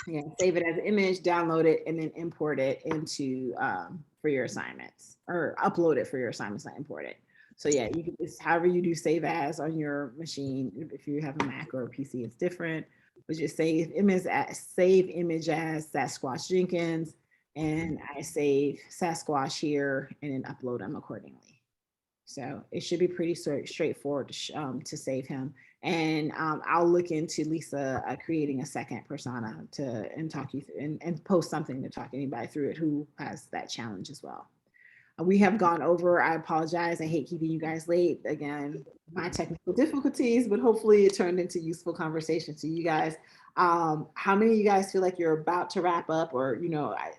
Yeah, save it as an image, download it, and then import it into for your assignments, or upload it for your assignments, not import it. So yeah, you can, it's however you do save as on your machine. If you have a Mac or a PC, it's different. But just save image as Sasquatch Jenkins, and I save Sasquatch here, and then upload them accordingly. So it should be pretty straightforward to save him. And I'll look into Lisa creating a second persona and talk you through and post something to talk anybody through it who has that challenge as well. We have gone over, I apologize, I hate keeping you guys late. Again, my technical difficulties, but hopefully it turned into useful conversation to you guys. How many of you guys feel like you're about to wrap up, or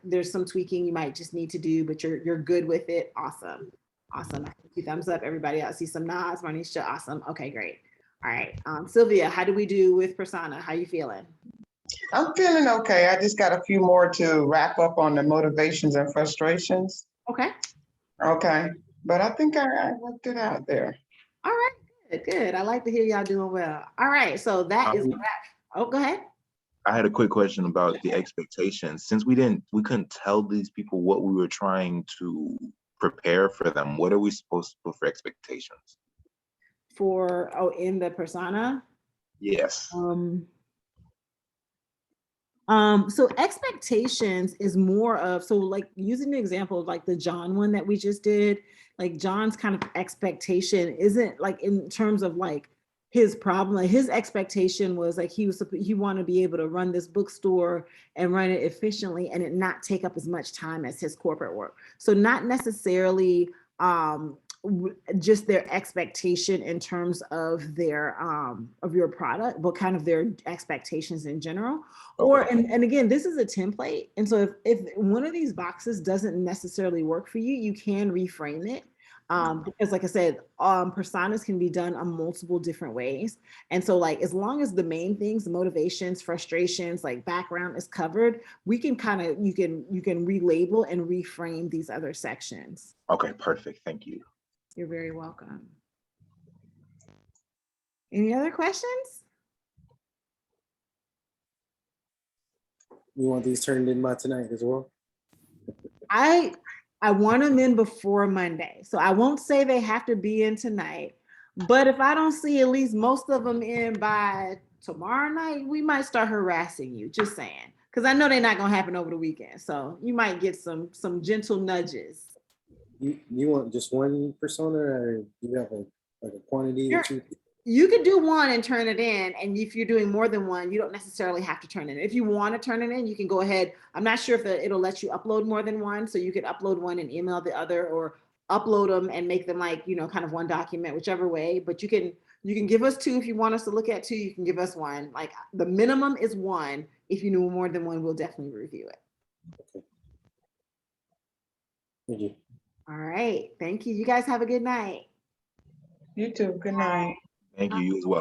there's some tweaking you might just need to do, but you're good with it? Awesome. Awesome. I see thumbs up, everybody. I see some nods. Marnisha, awesome. Okay, great. All right. Sylvia, how do we do with persona? How you feeling? I'm feeling okay. I just got a few more to wrap up on the motivations and frustrations. Okay. Okay. But I think I worked it out there. All right. Good, good. I like to hear y'all doing well. All right. So that is a wrap. Oh, go ahead. I had a quick question about the expectations. Since we couldn't tell these people what we were trying to prepare for them, what are we supposed to put for expectations? In the persona? Yes. So expectations is more of, so like using the example of like the John one that we just did, like John's kind of expectation isn't like in terms of like his problem. Like his expectation was like he wanted to be able to run this bookstore and run it efficiently and it not take up as much time as his corporate work. So not necessarily just their expectation in terms of their of your product, but kind of their expectations in general. Or and again, this is a template, and so if one of these boxes doesn't necessarily work for you, you can reframe it. Because like I said, personas can be done on multiple different ways. And so like, as long as the main things, the motivations, frustrations, like background is covered, we can kind of, you can relabel and reframe these other sections. Okay, perfect. Thank you. You're very welcome. Any other questions? You want these turned in by tonight as well? I want them in before Monday. So I won't say they have to be in tonight, but if I don't see at least most of them in by tomorrow night, we might start harassing you, just saying. Because I know they're not gonna happen over the weekend. So you might get some gentle nudges. You want just one persona, or you have a quantity or two? You could do one and turn it in. And if you're doing more than one, you don't necessarily have to turn it in. If you want to turn it in, you can go ahead. I'm not sure if it'll let you upload more than one. So you could upload one and email the other, or upload them and make them like, kind of one document, whichever way. But you can give us two if you want us to look at two. You can give us one. Like the minimum is one. If you know more than one, we'll definitely review it. Okay. Thank you. All right. Thank you. You guys have a good night. You too. Good night. Thank you. You as well.